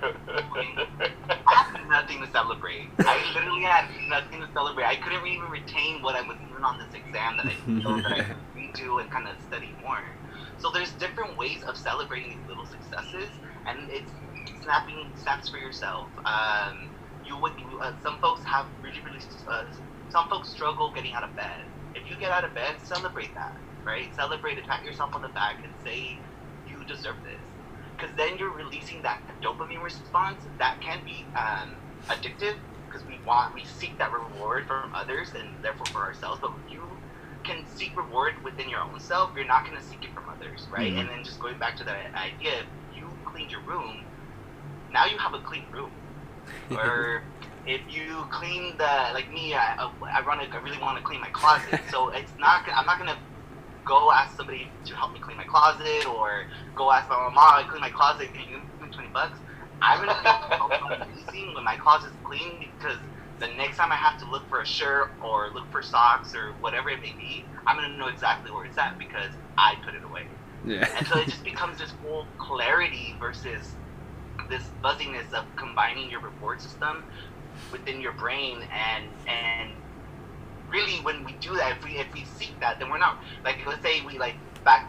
I had nothing to celebrate. I literally had nothing to celebrate. I couldn't even retain what I was doing on this exam that I feel that I could redo and kind of study more. So there's different ways of celebrating these little successes, and it's snaps for yourself. Some folks have some folks struggle getting out of bed. If you get out of bed, celebrate that, right? Celebrate it, pat yourself on the back, and say, you deserve this. Because then you're releasing that dopamine response that can be addictive, because we seek that reward from others and therefore for ourselves. But you can seek reward within your own self. You're not going to seek it from others, right? Mm-hmm. And then just going back to that idea, if you cleaned your room, now you have a clean room. Or if you clean like me, I really want to clean my closet. So I'm not gonna go ask somebody to help me clean my closet, or go ask my mom, I clean my closet, can you give me $20? I'm gonna feel amazing when my closet's clean, because the next time I have to look for a shirt or look for socks or whatever it may be, I'm gonna know exactly where it's at because I put it away. Yeah. And so it just becomes this whole clarity versus this fuzziness of combining your reward system within your brain, and really when we do that, if we seek that, then we're not, like, let's say we, like, back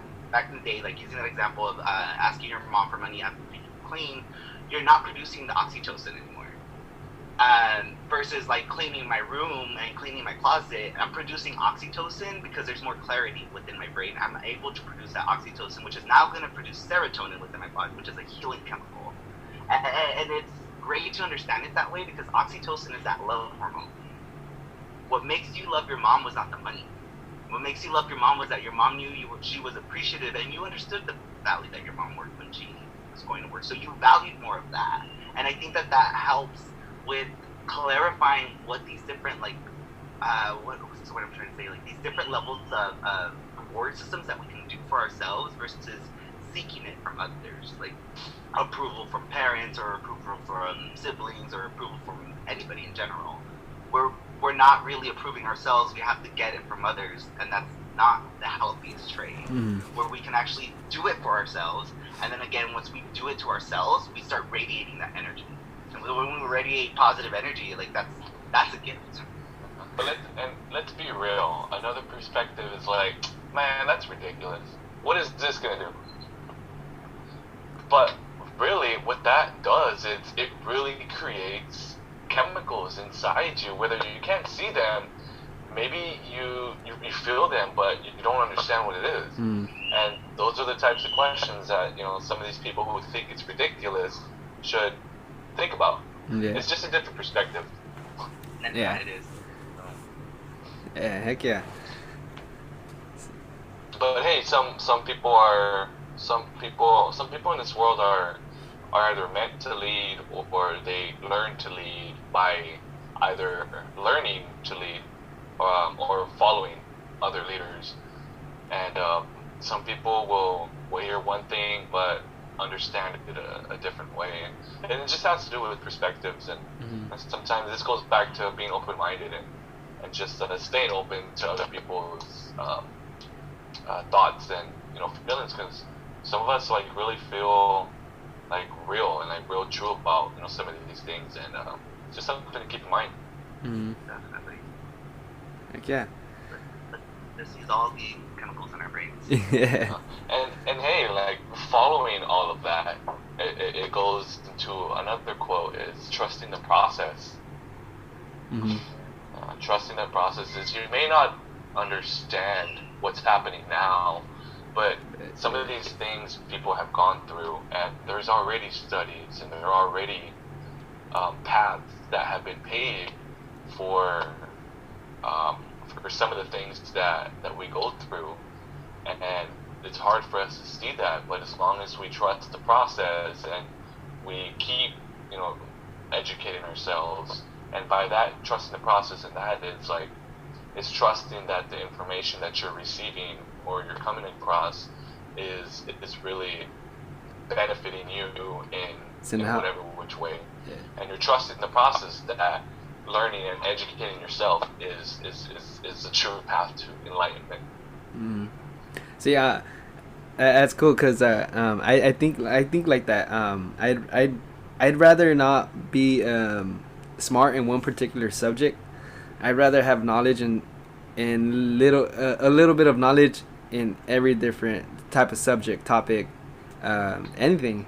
in the day, like using that example of asking your mom for money after you clean, you're not producing the oxytocin anymore. Versus like cleaning my room and cleaning my closet, I'm producing oxytocin because there's more clarity within my brain. I'm able to produce that oxytocin, which is now going to produce serotonin within my body, which is a healing chemical. And it's great to understand it that way, because oxytocin is that love hormone. What makes you love your mom was not the money. What makes you love your mom was that your mom knew she was appreciative, and you understood the value that your mom worked when she was going to work. So you valued more of that. And I think that helps with clarifying what these different, like, what I'm trying to say, like these different levels of reward systems that we can do for ourselves versus seeking it from others, like approval from parents or approval from siblings or approval from anybody in general. We're not really approving ourselves. We have to get it from others, and that's not the healthiest trait. Where we can actually do it for ourselves, and then again, once we do it to ourselves, we start radiating that energy. And when we radiate positive energy, like that's a gift. But let's be real. Another perspective is like, man, that's ridiculous. What is this gonna do? But really, what that does is it really creates chemicals inside you, whether you can't see them. Maybe you feel them, but you don't understand what it is. And those are the types of questions that some of these people who think it's ridiculous should think about. It's just a different perspective. Yeah, it is. Yeah, heck yeah. But hey, some people in this world are either meant to lead, or they learn to lead by either learning to lead or following other leaders. And some people will hear one thing but understand it a different way, and it just has to do with perspectives. And sometimes this goes back to being open-minded and just staying open to other people's thoughts and feelings, because some of us really feel real and real true about some of these things, and it's just something to keep in mind. Definitely. Heck yeah. Let's use all the chemicals in our brains. Yeah. And hey, following all of that, it goes into another quote: is trusting the process. Trusting the process is, you may not understand what's happening now, but some of these things people have gone through, and there's already studies, and there are already paths that have been paved for some of the things that we go through, and it's hard for us to see that. But as long as we trust the process and we keep educating ourselves, and by that, trusting the process, and that is trusting that the information that you're receiving or you're coming across is really benefiting you in whatever which way. And you're trusting the process that learning and educating yourself is a true path to enlightenment. So yeah, that's cool, because I think like that. I'd rather not be smart in one particular subject. I'd rather have knowledge in a little bit of knowledge in every different type of subject, topic, anything.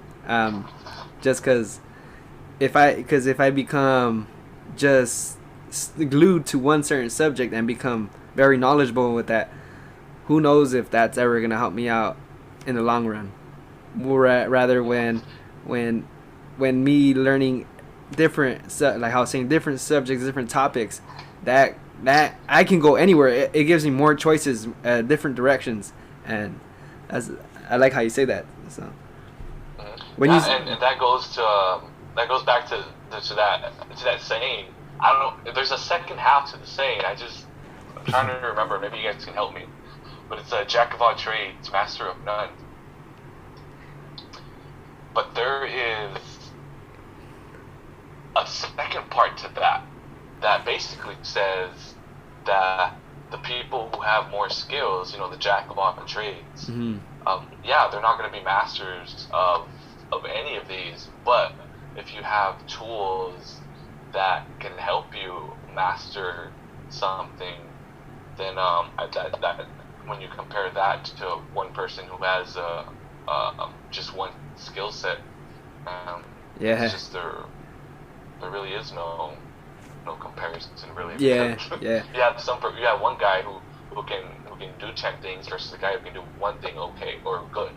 Just because if I become just glued to one certain subject and become very knowledgeable with that, who knows if that's ever gonna help me out in the long run. Rather when me learning different, like I was saying, different subjects, different topics, that I can go anywhere. It gives me more choices, different directions, and I like how you say that. So when and that goes back to that saying. I don't know. There's a second half to the saying. I'm trying to remember. Maybe you guys can help me. But it's a jack of all trades, master of none. But there is a second part to that basically says that the people who have more skills, the jack of all trades, they're not going to be masters of any of these. But if you have tools that can help you master something, then that when you compare that to one person who has just one skill set, it's just there really is no comparison, really. Yeah. You have one guy who can do 10 things versus the guy who can do one thing okay or good.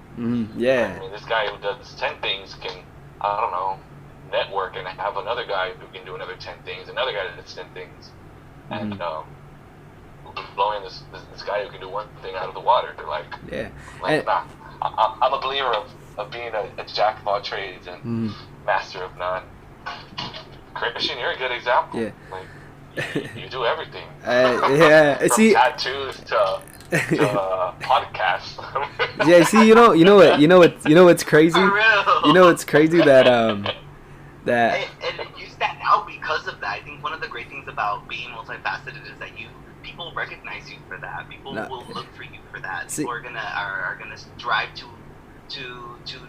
Yeah. I mean, this guy who does 10 things can, I don't know, network, and have another guy who can do another 10 things, another guy that does 10 things, and blowing this guy who can do one thing out of the water. They're I'm a believer of being a jack of all trades and master of none. Christian, you're a good example. Yeah. You do everything. Yeah. From See, tattoos to podcasts. Yeah. See, you know what's crazy. You know what's crazy that And you stand out because of that. I think one of the great things about being multifaceted is that people recognize you for that. People will look for you for that. People are gonna strive to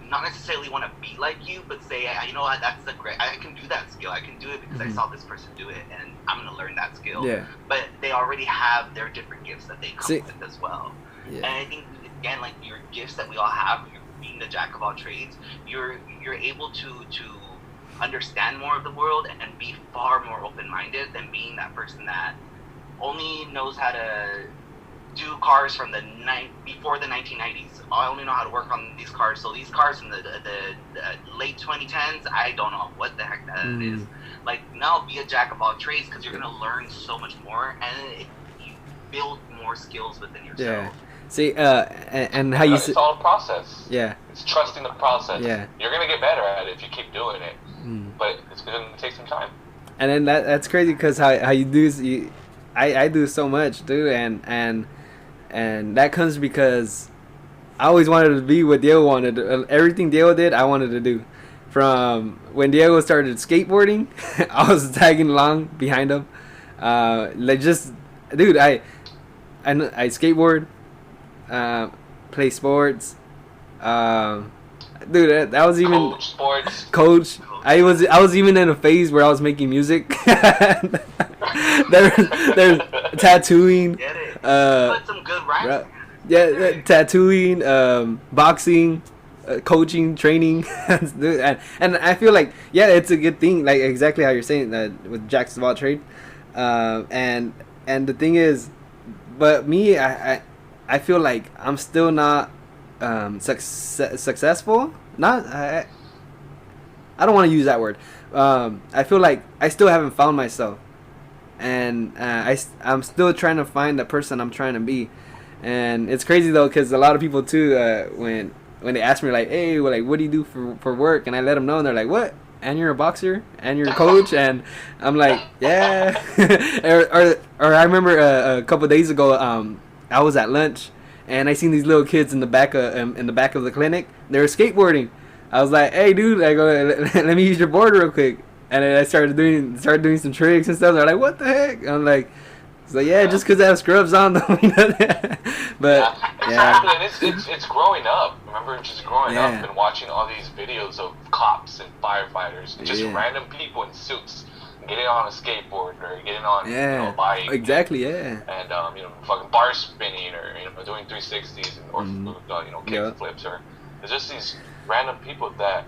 not necessarily want to be like you, but say, you know what, that's I can do that skill. I can do it because I saw this person do it, and I'm gonna learn that skill. Yeah. But they already have their different gifts that they come with as well. Yeah. And I think again, like your gifts that we all have, being the jack of all trades, you're able to understand more of the world and be far more open-minded than being that person that only knows how to do cars from before the 1990s. I only know how to work on these cars. So these cars from the late 2010s, I don't know what the heck that is. Like, no, be a jack of all trades, because you're gonna learn so much more, and you build more skills within yourself. Yeah. See, and how you it's all a process. Yeah. It's trusting the process. Yeah. You're gonna get better at it if you keep doing it, but it's gonna take some time. And then that's crazy, because how you do, I do so much, dude, and that comes because I always wanted to be what Diego wanted. Everything Diego did, I wanted to do. From when Diego started skateboarding, I was tagging along behind him. Like, just, dude, I skateboard, play sports. Dude, that was even Coach sports. Coach. I was even in a phase where I was making music. there's tattooing. Get it? Put some good rhymes. Yeah, tattooing, boxing, coaching, training, and I feel like, yeah, it's a good thing. Like, exactly how you're saying that with jacks of all trade, and the thing is, but me, I feel like I'm still not successful. Not I don't want to use that word. I feel like I still haven't found myself, and I'm still trying to find the person I'm trying to be. And it's crazy though, because a lot of people too, when they ask me like, hey, well, like, what do you do for work, and I let them know, and they're like, what? And you're a boxer, and you're a coach, and I'm like, yeah. or I remember a couple of days ago, I was at lunch, and I seen these little kids in the back of the clinic. They were skateboarding. I was like, hey, dude, I go, let me use your board real quick. And then I started doing some tricks and stuff. They're like, what the heck? I'm like, so yeah, just because I have scrubs on, though. But exactly, and it's growing up. Remember, just growing up and watching all these videos of cops and firefighters, just random people in suits getting on a skateboard or getting on a bike. Exactly, yeah. And fucking bar spinning, or doing 360s or kick flips, or there's just these random people that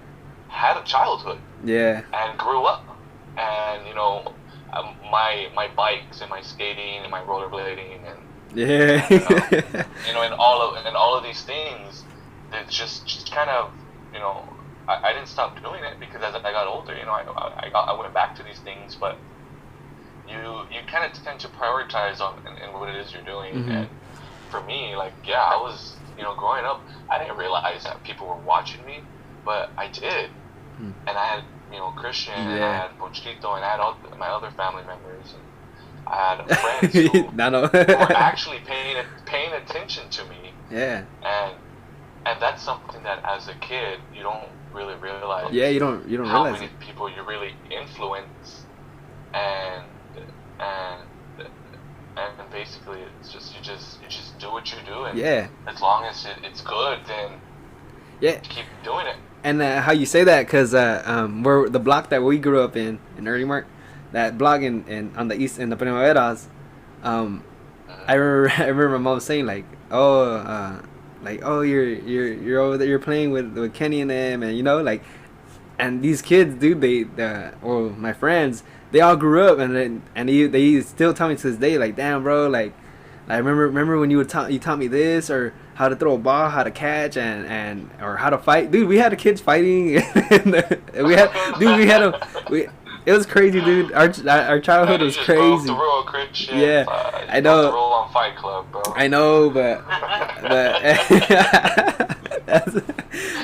had a childhood, and grew up, and my bikes and my skating and my rollerblading and and all of these things that just kind of I didn't stop doing it, because as I got older, I went back to these things, but you kind of tend to prioritize in what it is you're doing. And for me, like, I was growing up, I didn't realize that people were watching me, but I did. And I had Christian, and I had Ponchito, and I had all my other family members, and I had friends who Nano. were actually paying attention to me. Yeah. And that's something that as a kid you don't really realize. Yeah, you don't how realize many people you really influence, and basically it's just you just do what you do, and as long as it's good, then keep doing it. And how you say that, because we're the block that we grew up in Early Mark, that block in on the east in the Primaveras. I remember my mom saying like, you're over there, you're playing with Kenny and them, and like, and these kids, dude, my friends, they all grew up, and they still tell me to this day, like, damn, bro, like, I remember when you taught me this, or how to throw a ball, how to catch, and or how to fight. Dude, we had the kids fighting. It was crazy, dude. Our childhood was crazy. The real Christian, I know. The roll on Fight Club, bro. I know, but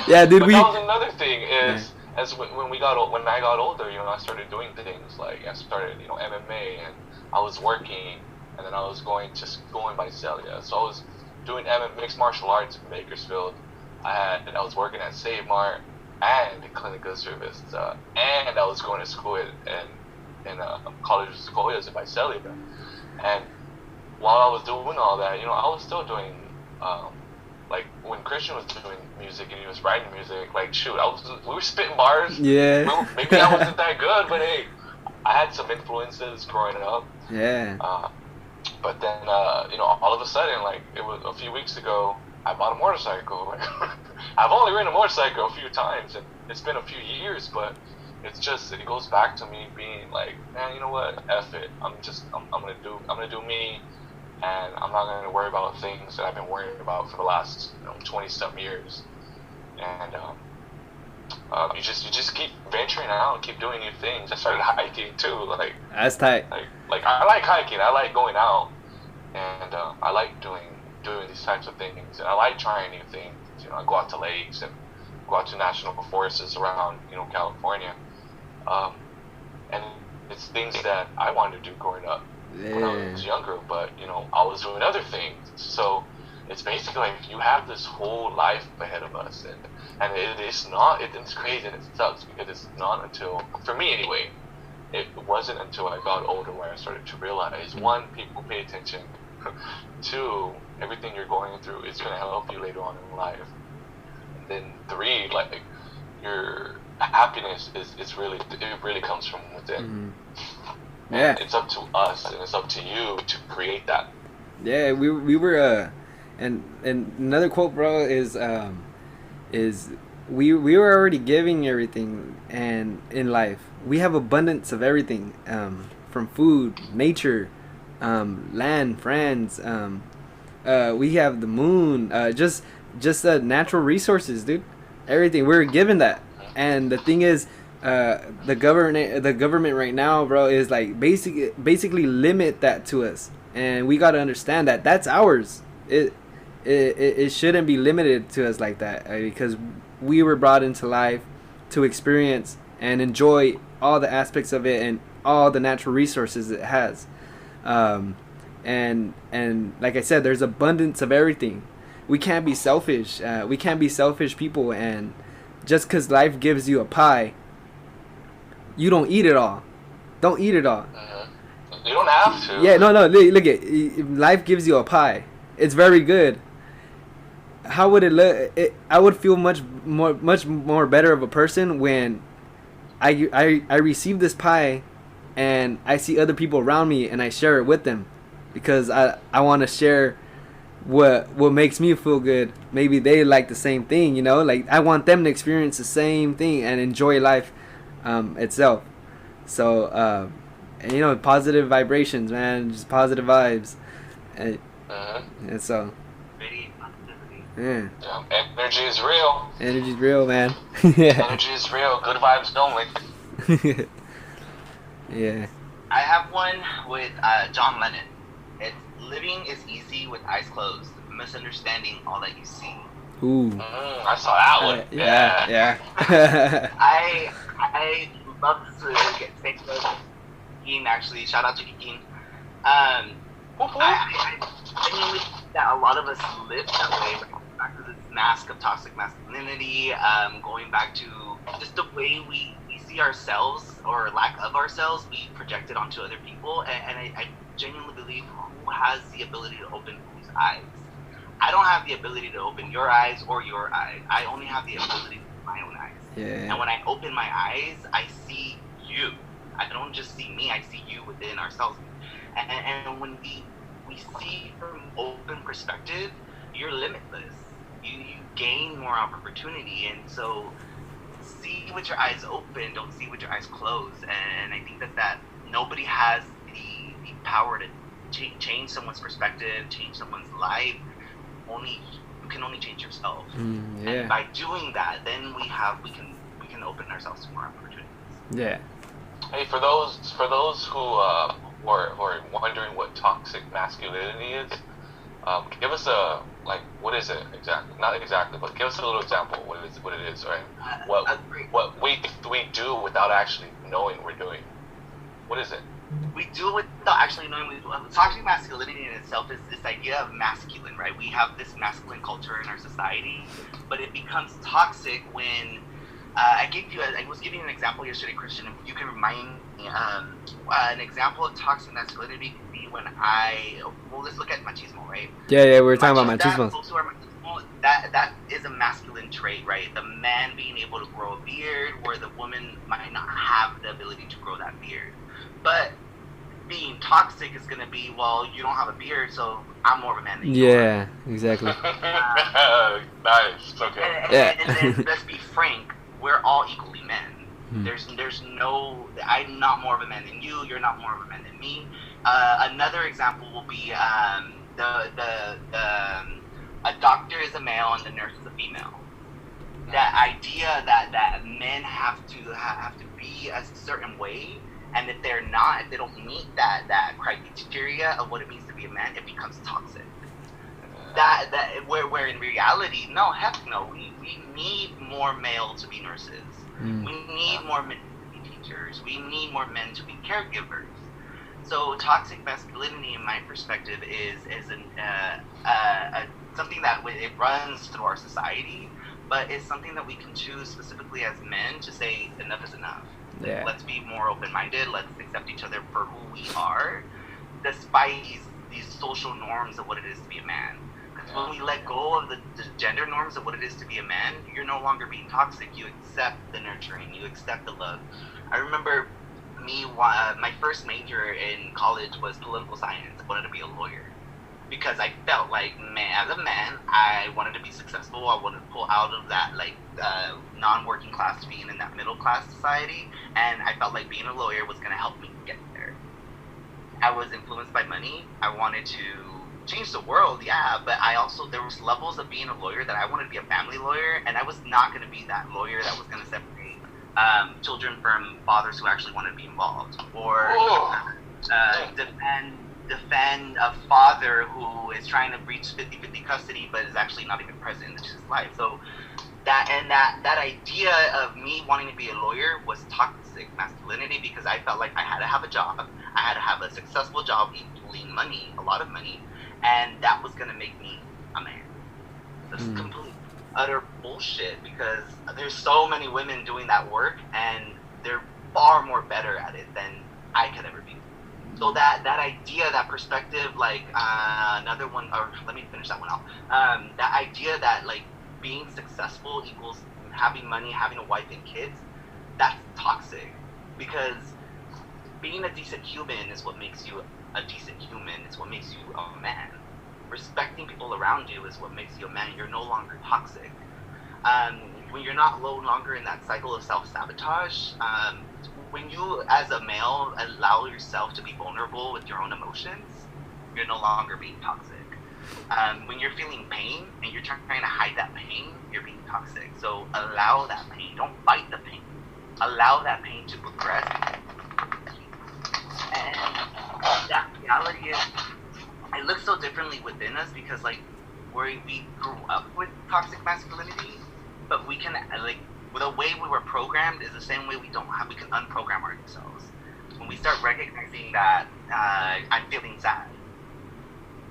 yeah, dude. But that was another thing is, as when I got older, I started doing things like I started, MMA, and I was working, and then I was going to school in Visalia, so I was doing mixed martial arts in Bakersfield. I was working at Save Mart and Clinic of Service, and I was going to school in College of Sequoias in Visalia. And while I was doing all that, I was still doing, like, when Christian was doing music and he was writing music, like, shoot, we were spitting bars. Yeah. Maybe I wasn't that good, but hey, I had some influences growing up. Yeah. But then, all of a sudden, like, it was a few weeks ago, I bought a motorcycle. I've only ridden a motorcycle a few times, and it's been a few years, but it's just it goes back to me being like, man, you know what? F it. I'm gonna do me, and I'm not gonna worry about things that I've been worrying about for the last 20-some years. And you just keep venturing out and keep doing new things. I started hiking too. That's tight. Like I like hiking. I like going out, and I like doing these types of things. And I like trying new things. I go out to lakes and go out to national forests around California. And it's things that I wanted to do growing up when I was younger, but I was doing other things. So it's basically like you have this whole life ahead of us, and it's crazy and it sucks because it's not until, for me anyway, it wasn't until I got older where I started to realize, one, people pay attention, two, everything you're going through is going to help you later on in life, and then three, like your happiness it really comes from within. Yeah, and it's up to us and it's up to you to create that. Yeah, we were and another quote, bro, is we were already giving everything, and in life we have abundance of everything, from food, nature, land, friends, we have the moon, just natural resources, dude. Everything we're given that. And the thing is, the government right now, bro, is like basically limit that to us, and we got to understand that that's ours. It shouldn't be limited to us like that, because we were brought into life to experience and enjoy all the aspects of it and all the natural resources it has. And like I said, there's abundance of everything. We can't be selfish. We can't be selfish people, and just because life gives you a pie, you don't eat it all. Don't eat it all. You don't have to. Yeah, no. Look at life gives you a pie. It's very good. How would it look? I would feel much more better of a person when I receive this pie, and I see other people around me, and I share it with them, because I want to share what makes me feel good. Maybe they like the same thing, like I want them to experience the same thing and enjoy life itself. So and positive vibrations, man, just positive vibes, and so yeah, energy is real. Energy's real, man. Yeah. Energy is real. Good vibes only. Yeah. I have one with John Lennon. It's living is easy with eyes closed, misunderstanding all that you see. Ooh. I saw that one. Yeah. I love to get thanks to Keen, actually. Shout out to Keen. I genuinely think that a lot of us live that way. Back to this mask of toxic masculinity, going back to just the way we see ourselves, or lack of ourselves, we project it onto other people. And I genuinely believe, who has the ability to open whose eyes? I don't have the ability to open your eyes or your eyes. I only have the ability to open my own eyes. Yeah. And when I open my eyes, I see you. I don't just see me, I see you within ourselves. And when we see from open perspective, you're limitless. You gain more opportunity, and so see with your eyes open, don't see with your eyes closed. And I think that nobody has the power to change someone's perspective, change someone's life. You can only change yourself. Yeah. And by doing that, then we can open ourselves to more opportunities. Yeah. Hey, for those who are wondering what toxic masculinity is, give us what is it exactly? Not exactly, but give us a little example what it is, right? What we do without actually knowing we're doing. What is it? We do it without actually knowing. Toxic masculinity in itself is this idea of masculine, right? We have this masculine culture in our society, but it becomes toxic when I was giving an example yesterday, Christian. If you can remind me, an example of toxic masculinity could be when let's look at machismo, right? Yeah, we were talking about machismo. That is a masculine trait, right? The man being able to grow a beard, where the woman might not have the ability to grow that beard. But being toxic is gonna be, well, you don't have a beard, so I'm more of a man than you. Yeah, exactly. Nice. Okay. And then let's be frank, we're all equally men. There's no, I'm not more of a man than you. You're not more of a man than me. Another example will be a doctor is a male and the nurse is a female. That idea that men have to be a certain way, and if they're not, if they don't meet that criteria of what it means to be a man, it becomes toxic. Where in reality, no, heck no, we need more male to be nurses. We need more men to be teachers. We need more men to be caregivers. So toxic masculinity, in my perspective, is something that it runs through our society, but it's something that we can choose specifically as men to say enough is enough. Yeah. Let's be more open-minded. Let's accept each other for who we are, despite these social norms of what it is to be a man. Because when we let go of the gender norms of what it is to be a man, you're no longer being toxic. You accept the nurturing. You accept the love. I remember my first major in college was political science. I wanted to be a lawyer because I felt like, man, as a man, I wanted to be successful. I wanted to pull out of that non-working class, being in that middle class society, and I felt like being a lawyer was going to help me get there. I was influenced by money. I wanted to change the world, yeah, but there was levels of being a lawyer that I wanted to be a family lawyer, and I was not going to be that lawyer that was going to separate children from fathers who actually wanted to be involved, or defend a father who is trying to reach 50-50 custody but is actually not even present in his life. So that idea of me wanting to be a lawyer was toxic masculinity, because I felt like I had to have a job, I had to have a successful job equaling money, a lot of money, and that was going to make me a man. That's complete utter bullshit, because there's so many women doing that work and they're far more better at it than I could ever be. So that idea, that perspective, another one, or let me finish that one out. That idea that being successful equals having money, having a wife and kids, that's toxic, because being a decent human is what makes you a decent human. It's what makes you a man. Respecting people around you is what makes you a man. You're no longer toxic. When you're no longer in that cycle of self-sabotage, when you, as a male, allow yourself to be vulnerable with your own emotions, you're no longer being toxic. When you're feeling pain and you're trying to hide that pain, you're being toxic. So allow that pain. Don't fight the pain. Allow that pain to progress. And that reality is, it looks so differently within us, because we grew up with toxic masculinity, but we can the way we were programmed is the same way we can unprogram ourselves. When we start recognizing that I'm feeling sad,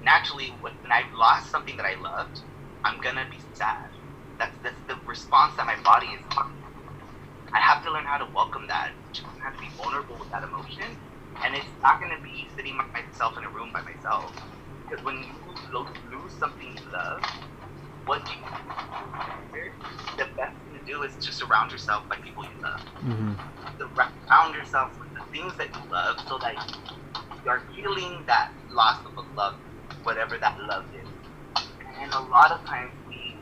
naturally when I've lost something that I loved, I'm gonna be sad. That's the response that my body is talking. I have to learn how to welcome that. I have to be vulnerable with that emotion, and it's not gonna be sitting by myself in a room by myself. Because when you lose something you love, what do you do? The best thing to do is to surround yourself by people you love. Surround yourself with the things that you love, so that you are healing that loss of a love, whatever that love is. And a lot of times we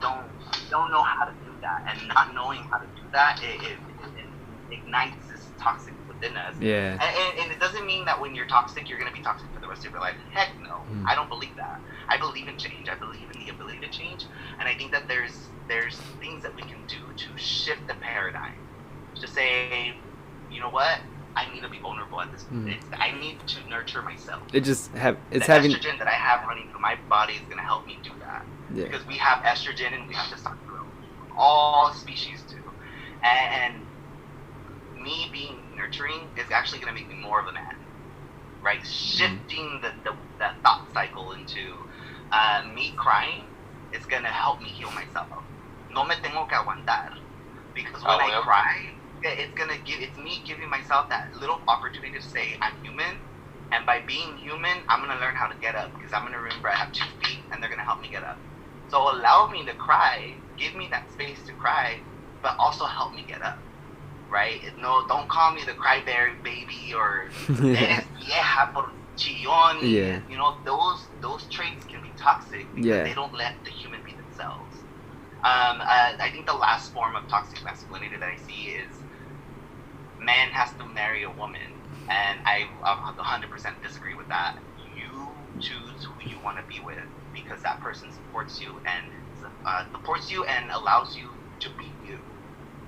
don't know how to do that, and not knowing how to do that, it ignites this toxic within us. Yeah. And it doesn't mean that when you're toxic, you're going to be toxic for the rest of your life. Heck no. I don't believe that. I believe in change. I believe in the ability to change. And I think that there's things that we can do to shift the paradigm. To say, you know what? I need to be vulnerable at this point. I need to nurture myself. Estrogen that I have running through my body is going to help me do that. Yeah. Because we have estrogen and we have testosterone. All species do. And me being nurturing is actually going to make me more of a man, right? Shifting the thought cycle into me crying is going to help me heal myself. No me tengo que aguantar, because when I cry, it's me giving myself that little opportunity to say I'm human, and by being human, I'm going to learn how to get up, because I'm going to remember I have 2 feet and they're going to help me get up. So allow me to cry, give me that space to cry, but also help me get up. right? No, don't call me the cryberry baby or eres vieja por chillón. Yeah. You know, those traits can be toxic because Yeah. they don't let the human be themselves. I think the last form of toxic masculinity that I see is man has to marry a woman, and I 100% disagree with that. You choose who you want to be with because that person supports you and allows you to be you.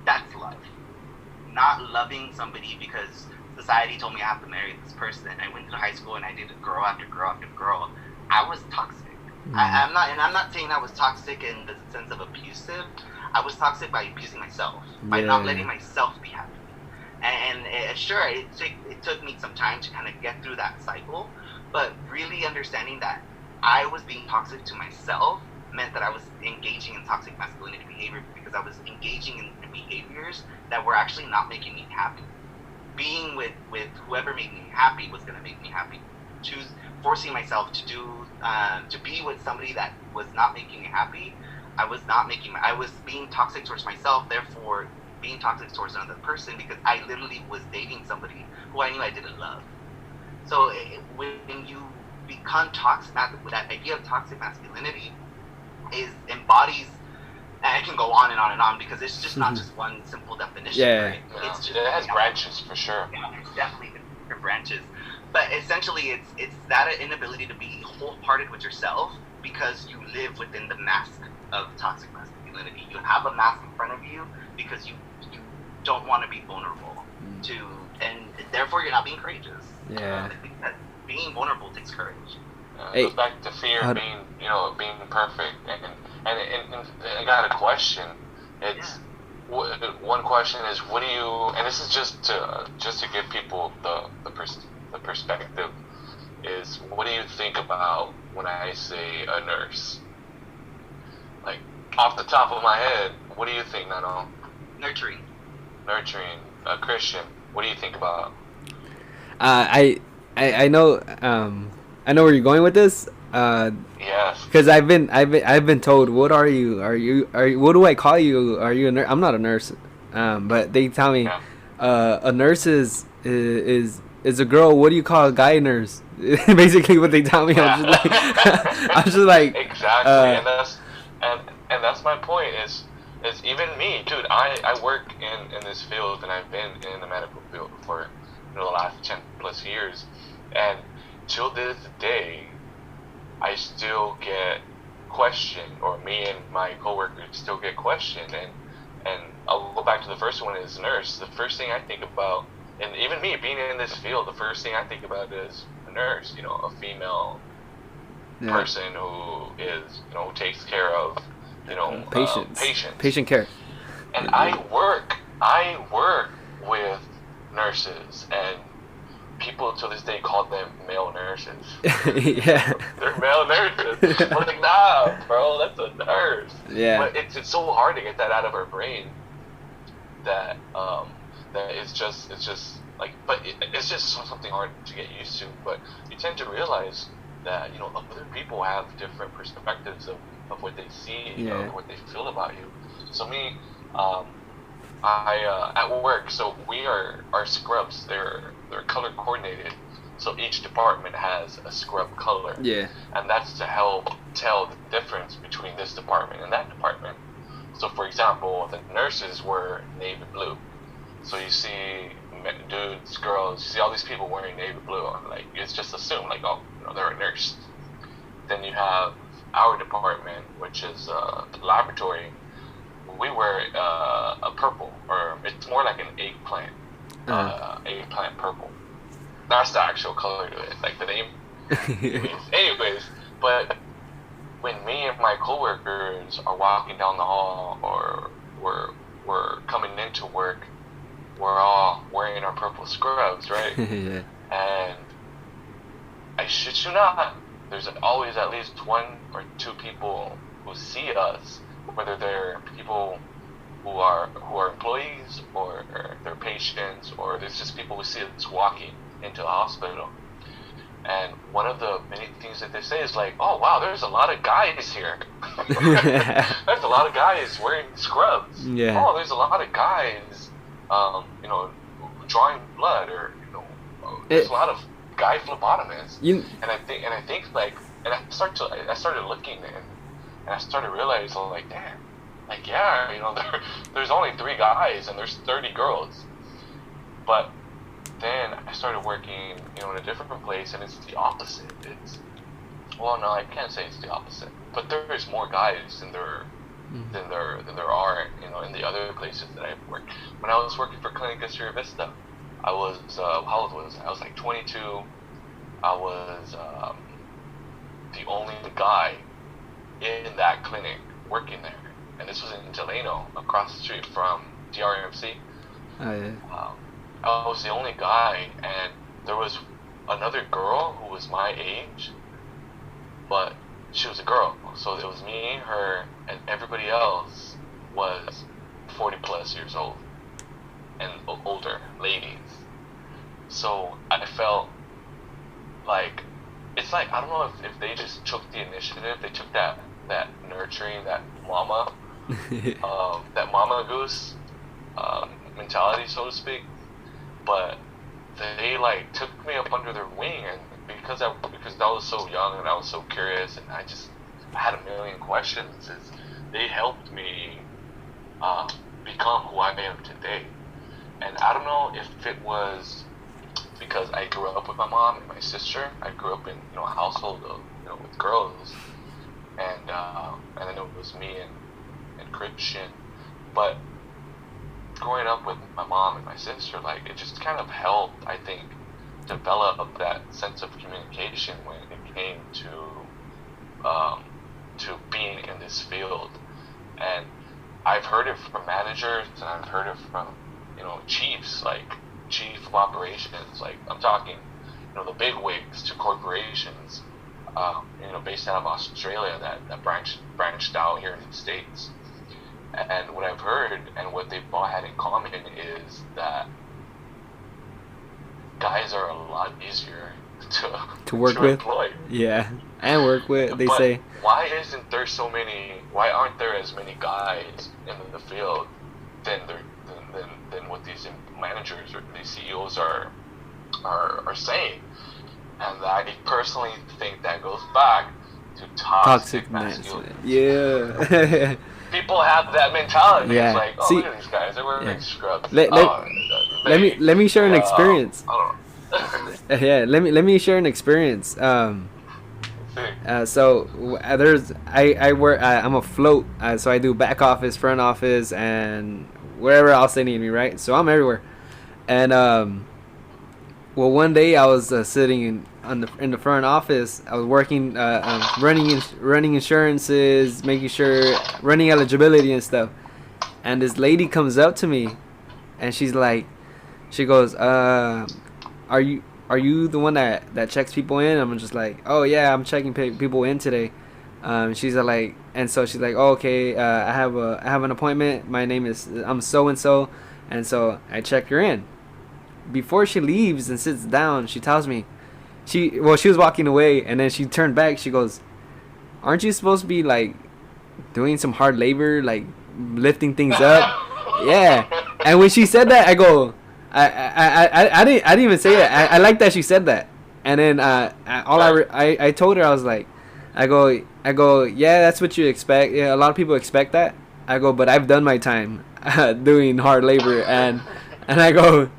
That's love. Not loving somebody because society told me I have to marry this person. I went to high school and I dated girl after girl after girl. I was toxic. I'm not saying I was toxic in the sense of abusive. I was toxic by abusing myself, by not letting myself be happy. And sure, it took me some time to kind of get through that cycle, but really understanding that I was being toxic to myself meant that I was engaging in toxic masculinity behavior because I was engaging in behaviors that were actually not making me happy. Being with whoever made me happy was going to make me happy. Forcing myself to be with somebody that was not making me happy, I was being toxic towards myself, therefore being toxic towards another person because I literally was dating somebody who I knew I didn't love. So when you become toxic, that idea of toxic masculinity embodies, and I can go on and on and on because it's just not just one simple definition. Yeah. Right? It's just, it has branches for sure. Yeah, there's definitely different branches. But essentially, it's that inability to be wholehearted with yourself because you live within the mask of toxic masculinity. You have a mask in front of you because you don't want to be vulnerable and therefore you're not being courageous. Yeah. I think that being vulnerable takes courage. It goes back to fear of being perfect, and I got a question. It's one question is, what do you? And this is just to give people the perspective. Is what do you think about when I say a nurse? Like off the top of my head, what do you think, Nano? Nurturing. A Christian. What do you think about? I know I know where you're going with this. Yes. Because I've been told, what are you? What do I call you? Are you a nurse? I'm not a nurse. But they tell me, a nurse is a girl. What do you call a guy nurse? Basically, what they tell me. I'm just like exactly, and that's my point. Is even me, dude. I work in this field, and I've been in the medical field for the last 10+ years, and till this day, I still get questioned, or me and my coworkers still get questioned, and I'll go back to the first one is nurse. The first thing I think about, and even me being in this field, the first thing I think about is a nurse, a female person who is, who takes care of, patient care. And I work with nurses, and people to this day call them male nurses. Yeah. They're male nurses. I'm like, nah, bro, that's a nurse. Yeah. But it's so hard to get that out of our brain that it's just like, but it's just something hard to get used to. But you tend to realize that, other people have different perspectives of what they see, of what they feel about you. So me, I at work, so our scrubs, they're color coordinated, so each department has a scrub color, and that's to help tell the difference between this department and that department. So for example, the nurses were navy blue, so you see dudes, girls, you see all these people wearing navy blue, like it's just assumed like, oh, they're a nurse. Then you have our department, which is the laboratory. We wear a purple, or it's more like an eggplant. Eggplant purple. That's the actual color to it, like the name. Anyways, but when me and my coworkers are walking down the hall, or we're coming into work, we're all wearing our purple scrubs, right? And I shit you not, there's always at least one or two people who see us, whether they're people who are employees, or they're patients, or there's just people who see us walking into the hospital. And one of the many things that they say is like, oh wow, there's a lot of guys here. There's a lot of guys wearing scrubs. Oh, there's a lot of guys you know, drawing blood, or there's a lot of guy phlebotomists. And I think like, and I started looking, and I started realizing, like, damn, like, yeah, there's only 3 guys and there's 30 girls. But then I started working, in a different place, and it's the opposite. Well, no, I can't say it's the opposite, but there is more guys than there are, in the other places that I've worked. When I was working for Clinica Sierra Vista, I was, how old was I? I was like 22. I was the only guy in that clinic working there, and this was in Delano, across the street from DRMC. Oh yeah. I was the only guy, and there was another girl who was my age, but she was a girl. So it was me, her, and everybody else was 40 plus years old and older ladies. So I felt like, it's like, I don't know if they just took the initiative, they took that nurturing, that mama goose mentality, so to speak, but they like took me up under their wing, and because I was so young and I was so curious, and I had a million questions, they helped me become who I am today. And I don't know if it was because I grew up with my mom and my sister. I grew up in a household of with girls, and then it was me and Christian, but growing up with my mom and my sister, like, it just kind of helped, I think, develop that sense of communication when it came to being in this field. And I've heard it from managers, and I've heard it from chiefs, like chief of operations, like I'm talking the big wigs, to corporations based out of Australia that branched out here in the States. And what I've heard, and what they've all had in common, is that guys are a lot easier to work with. Employ. Yeah, and work with. They but say. Why aren't there as many guys in the field than what these managers or these CEOs are saying? And I personally think that goes back to toxic masculinity. Yeah. People have that mentality. Yeah. It's like, oh, see, look at these guys, they're wearing scrubs. Let me share an experience. I don't know. Yeah, let me share an experience. So there's I work. I'm a float. So I do back office, front office, and wherever else they need me. Right. So I'm everywhere. And well, one day I was sitting in the front office. I was working, running insurances, making sure, running eligibility and stuff. And this lady comes up to me, and she goes, "Are you the one that checks people in?" I'm just like, "Oh yeah, I'm checking people in today." She's like, and so she's like, "Oh, okay, I have an appointment. My name is I'm so and so I check her in." Before she leaves and sits down, she tells me, she was walking away, and then she turned back. She goes, "Aren't you supposed to be like doing some hard labor, like lifting things up?" Yeah. And when she said that, I go, I didn't even say that. I like that she said that. And then I told her, I was like, I go, yeah, that's what you expect. Yeah, a lot of people expect that. I go, but I've done my time doing hard labor, and I go,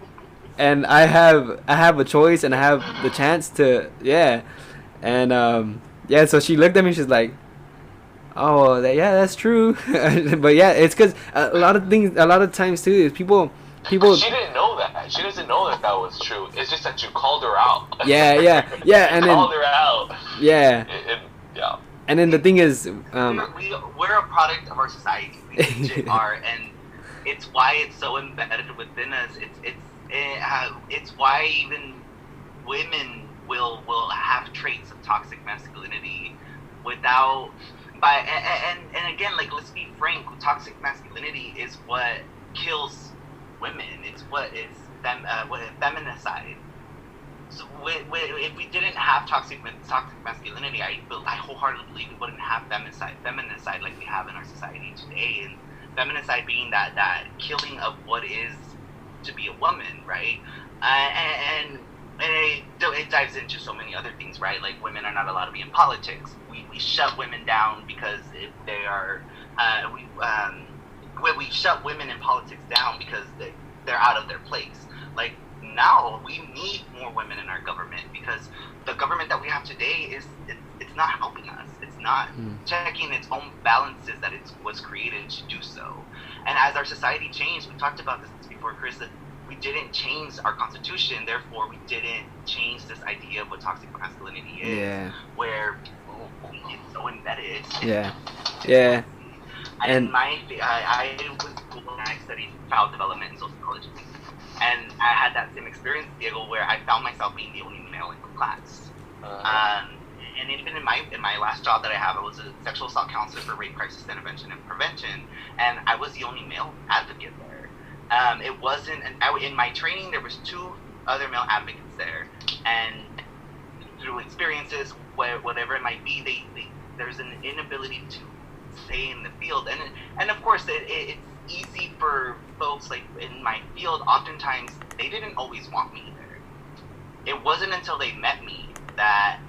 and I have a choice, and I have the chance to, yeah. And yeah, so she looked at me, she's like, "Oh, yeah, that's true." But yeah, it's because a lot of times too, is people. She didn't know that. She doesn't know that was true. It's just that you called her out. Yeah, and then called her out. Yeah. Yeah. And then the thing is, we're a product of our society. We legit are, and it's why it's so embedded within us. It's why even women will have traits of toxic masculinity without. And again, like, let's be frank, toxic masculinity is what kills women. It's what is feminicide. So if we didn't have toxic masculinity, I wholeheartedly believe we wouldn't have feminicide like we have in our society today. And feminicide being that killing of what is to be a woman, right? And it dives into so many other things, right? Like women are not allowed to be in politics. We shut women down because if they are we shut women in politics down because they're out of their place. Like now we need more women in our government because the government that we have today it's not helping us. It's not checking its own balances that it was created to do so. And as our society changed, we talked about this before, Chris, that we didn't change our constitution, therefore we didn't change this idea of what toxic masculinity is. Yeah. Where it's so embedded. Yeah. Yeah. And I was cool and I studied child development and sociology. And I had that same experience, Diego, where I found myself being the only male in the class. And even in my last job that I have, I was a sexual assault counselor for rape crisis intervention and prevention, and I was the only male advocate there. It wasn't, in my training, there was 2 other male advocates there, and through experiences, whatever it might be, there's an inability to stay in the field, and of course, it's easy for folks like in my field. Oftentimes, they didn't always want me there. It wasn't until they met me that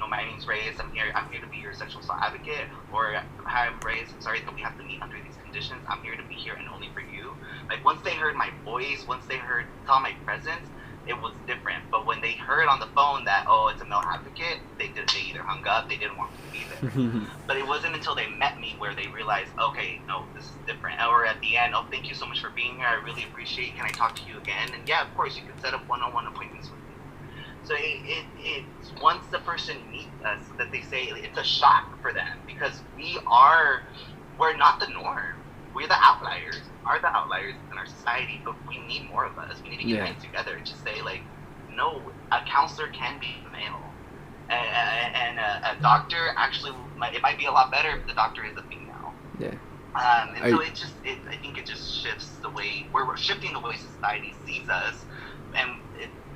my name's Reyes. I'm here to be your sexual assault advocate. Or hi, I'm Reyes. I'm sorry that we have to meet under these conditions. I'm here to be here and only for you. Like once they heard my voice, once they saw my presence, it was different. But when they heard on the phone that it's a male advocate, they either hung up, they didn't want me to be there. But it wasn't until they met me where they realized, okay, no, this is different. Or at the end, thank you so much for being here. I really appreciate it. Can I talk to you again? And yeah, of course, you can set up one-on-one appointments with me. So it's once the person meets us that they say it's a shock for them because we're not the norm. We're the outliers. Are the outliers in our society, but we need more of us. We need to get it together and just say like, no, a counselor can be male, and a doctor actually it might be a lot better if the doctor is a female. Yeah. And so I think it just shifts the way we're shifting the way society sees us, and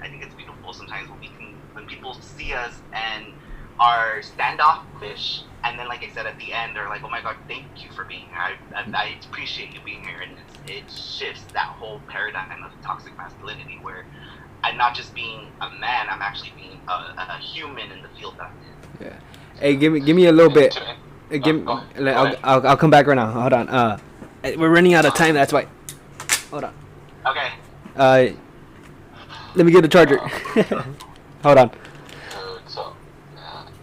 I think it's beautiful sometimes when people see us and are standoffish, and then like I said at the end, they're like, oh my God, thank you for being here. I appreciate you being here, and it shifts that whole paradigm of toxic masculinity where I'm not just being a man, I'm actually being a human in the field that I'm in. Yeah. Hey, give me a little bit. I'll come back right now. Hold on. We're running out of time. That's why. Hold on. Okay. Let me get the charger. Hold on.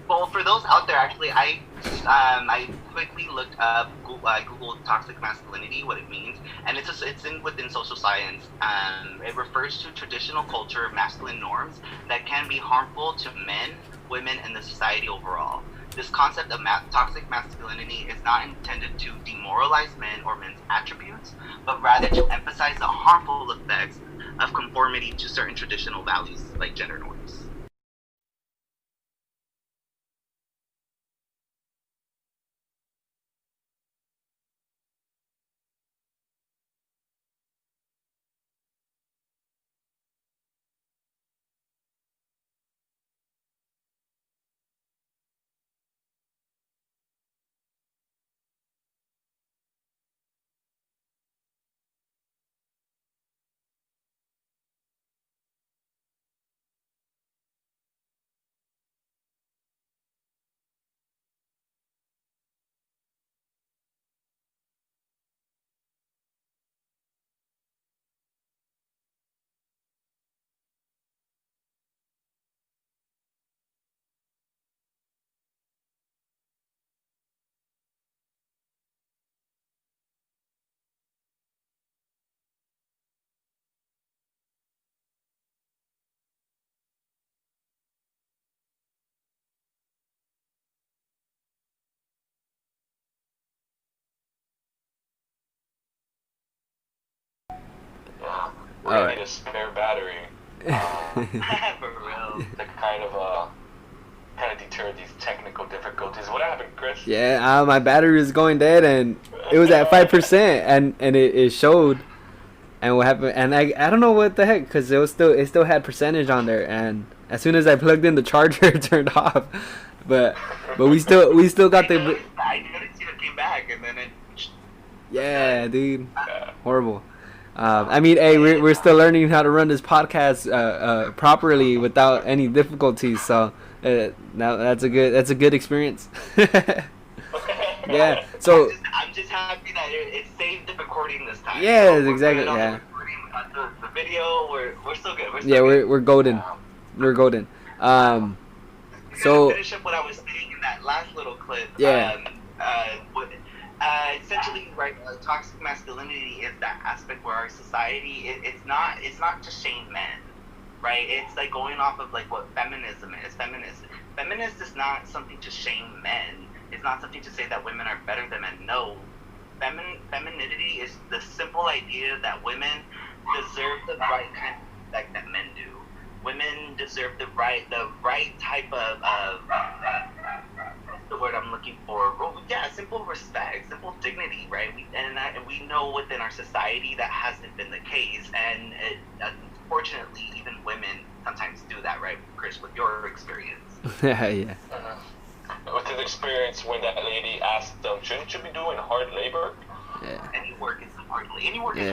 Well, for those out there, actually, I quickly looked up. I googled toxic masculinity, what it means, and it's within social science. It refers to traditional culture of masculine norms that can be harmful to men, women, and the society overall. This concept of toxic masculinity is not intended to demoralize men or men's attributes, but rather to emphasize the harmful effects of conformity to certain traditional values like gender norms. We're gonna need a spare battery For real. to kind of deter these technical difficulties. What happened, Chris? Yeah, my battery was going dead, and it was at 5%, and it showed. And what happened? And I don't know what the heck, because it still had percentage on there, and as soon as I plugged in the charger, it turned off. But we still got the. I noticed it came back, and then it. Yeah, dude. Yeah. Horrible. I mean, hey, we're still learning how to run this podcast properly without any difficulties. So now that's a good experience. Yeah. So I'm just happy that it saved the recording this time. yeah, So exactly. good on Yeah. the recording, we got the video. We're still good. Yeah, we're golden. We're golden. So finish up what I was saying in that last little clip. Yeah. Essentially, right, toxic masculinity is that aspect where our society it's not to shame men, right? It's like going off of like what feminism is. Feminist is not something to shame men. It's not something to say that women are better than men. No, femininity is the simple idea that women deserve the right kind of respect that men do. Women deserve the right type of what's the word I'm looking for? Well, yeah, simple respect, simple dignity, right? We know within our society that hasn't been the case, and unfortunately, even women sometimes do that, right, Chris? With your experience. Yeah. With his experience, when that lady asked them, "Shouldn't you be doing hard labor?" Yeah. Any work is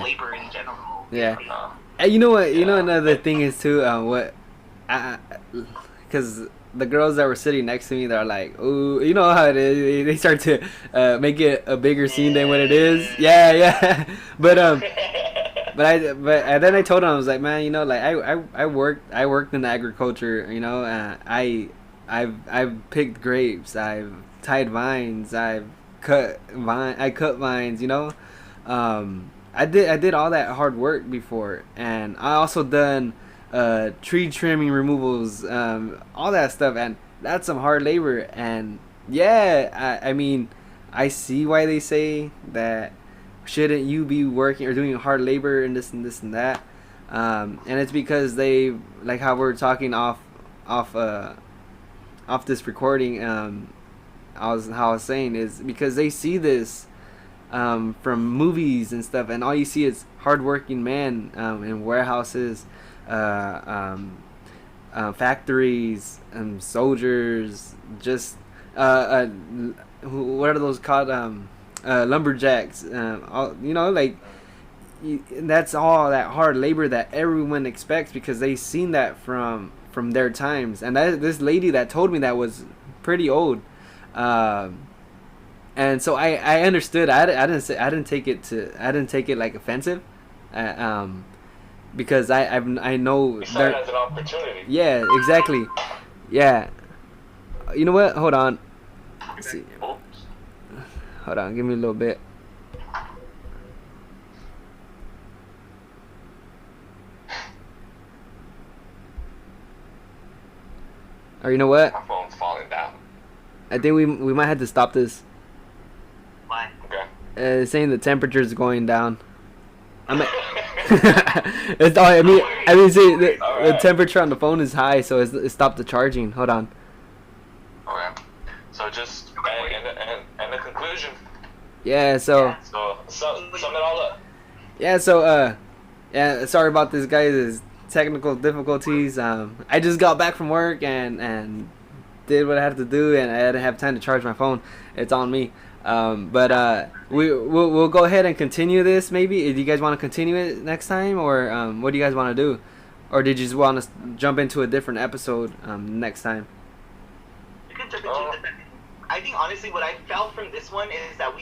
labor in general. Yeah. And you know what? You know another thing is too. Because the girls that were sitting next to me, they're like, "Oh, you know how it is." They start to make it a bigger scene than what it is. Yeah. But then I told them, I was like, man, you know, like I worked in agriculture. You know, I've picked grapes. I've tied vines. I cut vines. You know. I did all that hard work before, and I also done tree trimming removals, all that stuff, and that's some hard labor. And yeah, I mean, I see why they say that shouldn't you be working or doing hard labor and this and this and that, and it's because they, like how we're talking off this recording, I was saying is because they see this from movies and stuff, and all you see is hardworking men in warehouses, factories, soldiers, just what are those called, lumberjacks, you know, like that's all that hard labor that everyone expects because they seen that from their times. And this lady that told me that was pretty old. And so I understood. I didn't take it like offensive, because I know. You saw it as an opportunity. Yeah, exactly. Yeah. You know what? Hold on. Let's see. Hold on. Give me a little bit. Or you know what? My phone's falling down. I think we might have to stop this. Why? Okay. Saying the temperature is going down. It's all. I mean, see, the temperature on the phone is high, so it stopped the charging. Hold on. Okay. So just and the conclusion. Yeah. So. So sum it all up. Yeah. So yeah. Sorry about this, guys. Technical difficulties. I just got back from work and did what I had to do, and I didn't have time to charge my phone. It's on me. But we'll go ahead and continue this. Maybe, do you guys want to continue it next time, or what do you guys want to do, or did you just want to jump into a different episode next time? You can jump into I think honestly, what I felt from this one is that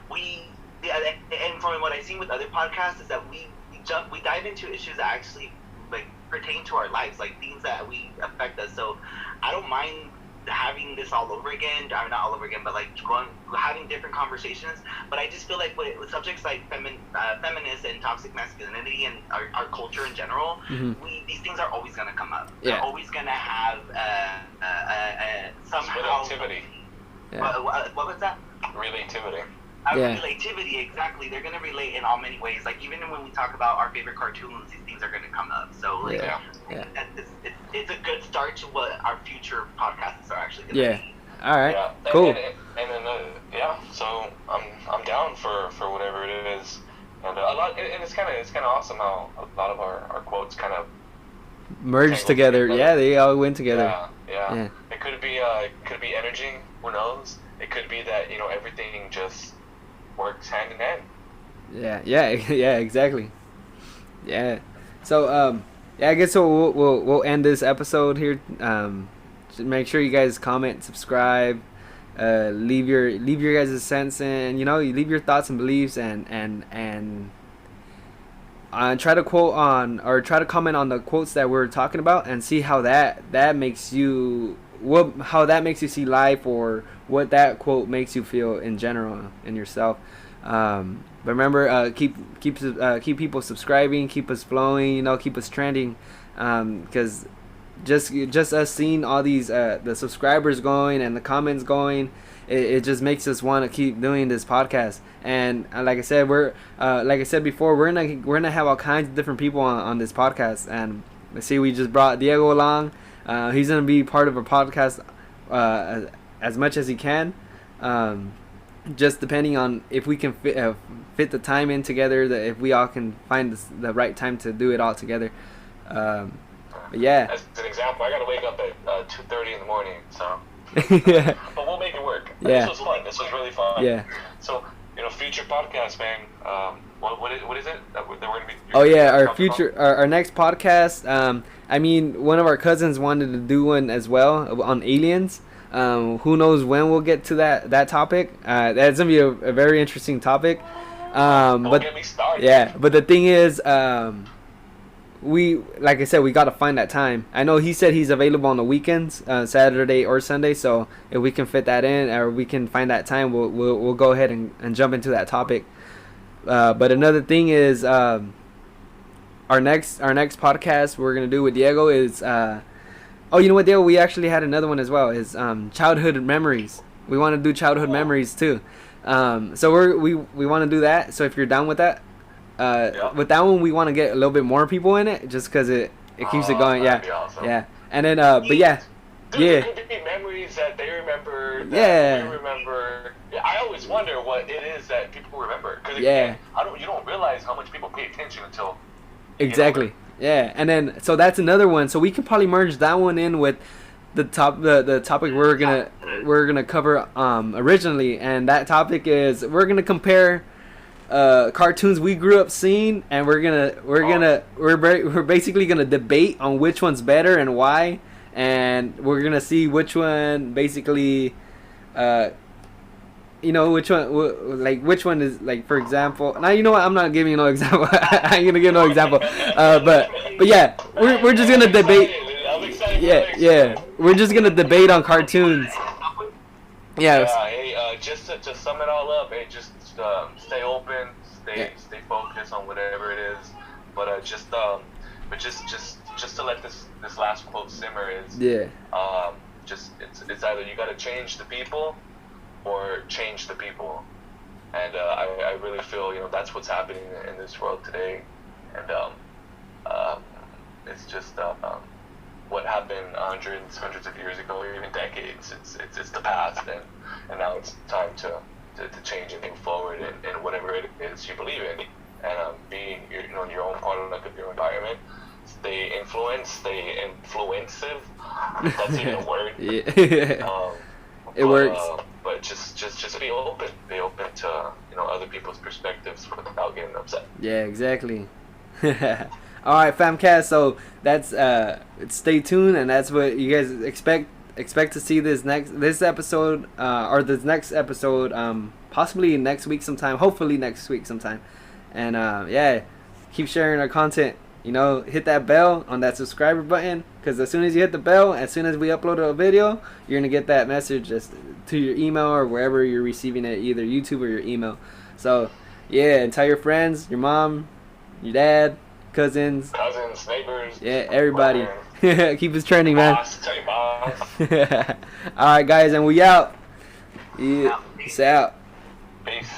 and from what I've seen with other podcasts is that we dive into issues that actually like pertain to our lives, like things that affect us. So I don't mind having this all over again, or not all over again, but like having different conversations. But I just feel like with subjects like feminist and toxic masculinity and our culture in general, these things are always going to come up. Yeah. They're always going to have somehow Relativity. Yeah. What was that? Relativity. Relativity, exactly. They're going to relate in all many ways. Like even when we talk about our favorite cartoons, these things are going to come up. So like, it's a good start to what our future podcasts are actually going to be. All right. Yeah. Cool. And then so I'm down for whatever it is, and it's kind of awesome how a lot of our quotes kind of merged together. Yeah, they all went together. Yeah. It could be energy. Who knows? It could be that everything just works hand in hand. Yeah, exactly. Yeah. So yeah, I guess so we'll end this episode here. Just make sure you guys comment, subscribe, leave your guys' sense, and you leave your thoughts and beliefs, and try to quote on or try to comment on the quotes that we're talking about, and see how that makes you how that makes you see life, or what that quote makes you feel in general in yourself. But remember, keep people subscribing, keep us flowing, keep us trending, because just us seeing all these the subscribers going and the comments going, it just makes us want to keep doing this podcast. And like I said, like I said before, we're gonna have all kinds of different people on this podcast. And let's see, we just brought Diego along. He's gonna be part of our podcast as much as he can. Just depending on if we can fit the time in together, that if we all can find the right time to do it all together. But yeah. As an example, I gotta wake up at 2:30 in the morning, so. Yeah. But we'll make it work. Yeah. This was fun. This was really fun. Yeah. So, future podcast, man. What is it that we're gonna be? Oh yeah, our next podcast. I mean, one of our cousins wanted to do one as well on aliens. Who knows when we'll get to that topic. That's gonna be a very interesting topic. Don't but get me started. yeah, but the thing is, like I said, we gotta find that time. I know he said he's available on the weekends, Saturday or Sunday. So if we can fit that in, or we can find that time, we'll go ahead and jump into that topic. But another thing is, our next podcast we're gonna do with Diego is oh, you know what, Diego? We actually had another one as well. Is childhood memories. We want to do childhood memories too. So we want to do that. So if you're down with that, with that one, we want to get a little bit more people in it, just because it keeps it going. Yeah, awesome. yeah. And then but yeah, Dude, yeah. There could be memories that they remember. That Yeah. we remember. Yeah, I always wonder what it is that people remember. Cause Yeah. You don't realize how much people pay attention until. Exactly. Yeah, and then so that's another one. So we can probably merge that one in with the topic we're gonna cover originally, and that topic is we're gonna compare cartoons we grew up seeing, and we're basically gonna debate on which one's better and why, and we're gonna see which one basically which one is, like, for example. Now, you know what? I'm not giving you no example. I ain't gonna give no example. But yeah, we're just gonna debate. Yeah. We're just gonna debate on cartoons. Yeah. Hey, just to sum it all up, hey, just stay open, stay focused on whatever it is. But just to let this last quote simmer is. Yeah. It's either you gotta change the people, or change the people. And I really feel that's what's happening in this world today. And it's just what happened hundreds of years ago, even decades. It's the past, and now it's time to change and move forward in whatever it is you believe in, and be your own product of your environment. Stay influensive. That's even a word. Yeah. It works. But just be open to other people's perspectives without getting upset. Yeah, exactly. All right, famcast. So that's stay tuned, and that's what you guys expect to see this episode or this next episode, possibly next week sometime. Hopefully next week sometime. And yeah, keep sharing our content. Hit that bell on that subscriber button, because as soon as you hit the bell, as soon as we upload a video, you're gonna get that message just to your email or wherever you're receiving it, either YouTube or your email. So yeah, and tell your friends, your mom, your dad, cousins, neighbors, yeah, everybody. Keep us trending, man. Tell your boss. All right, guys, and we out. Yeah, peace out. Peace.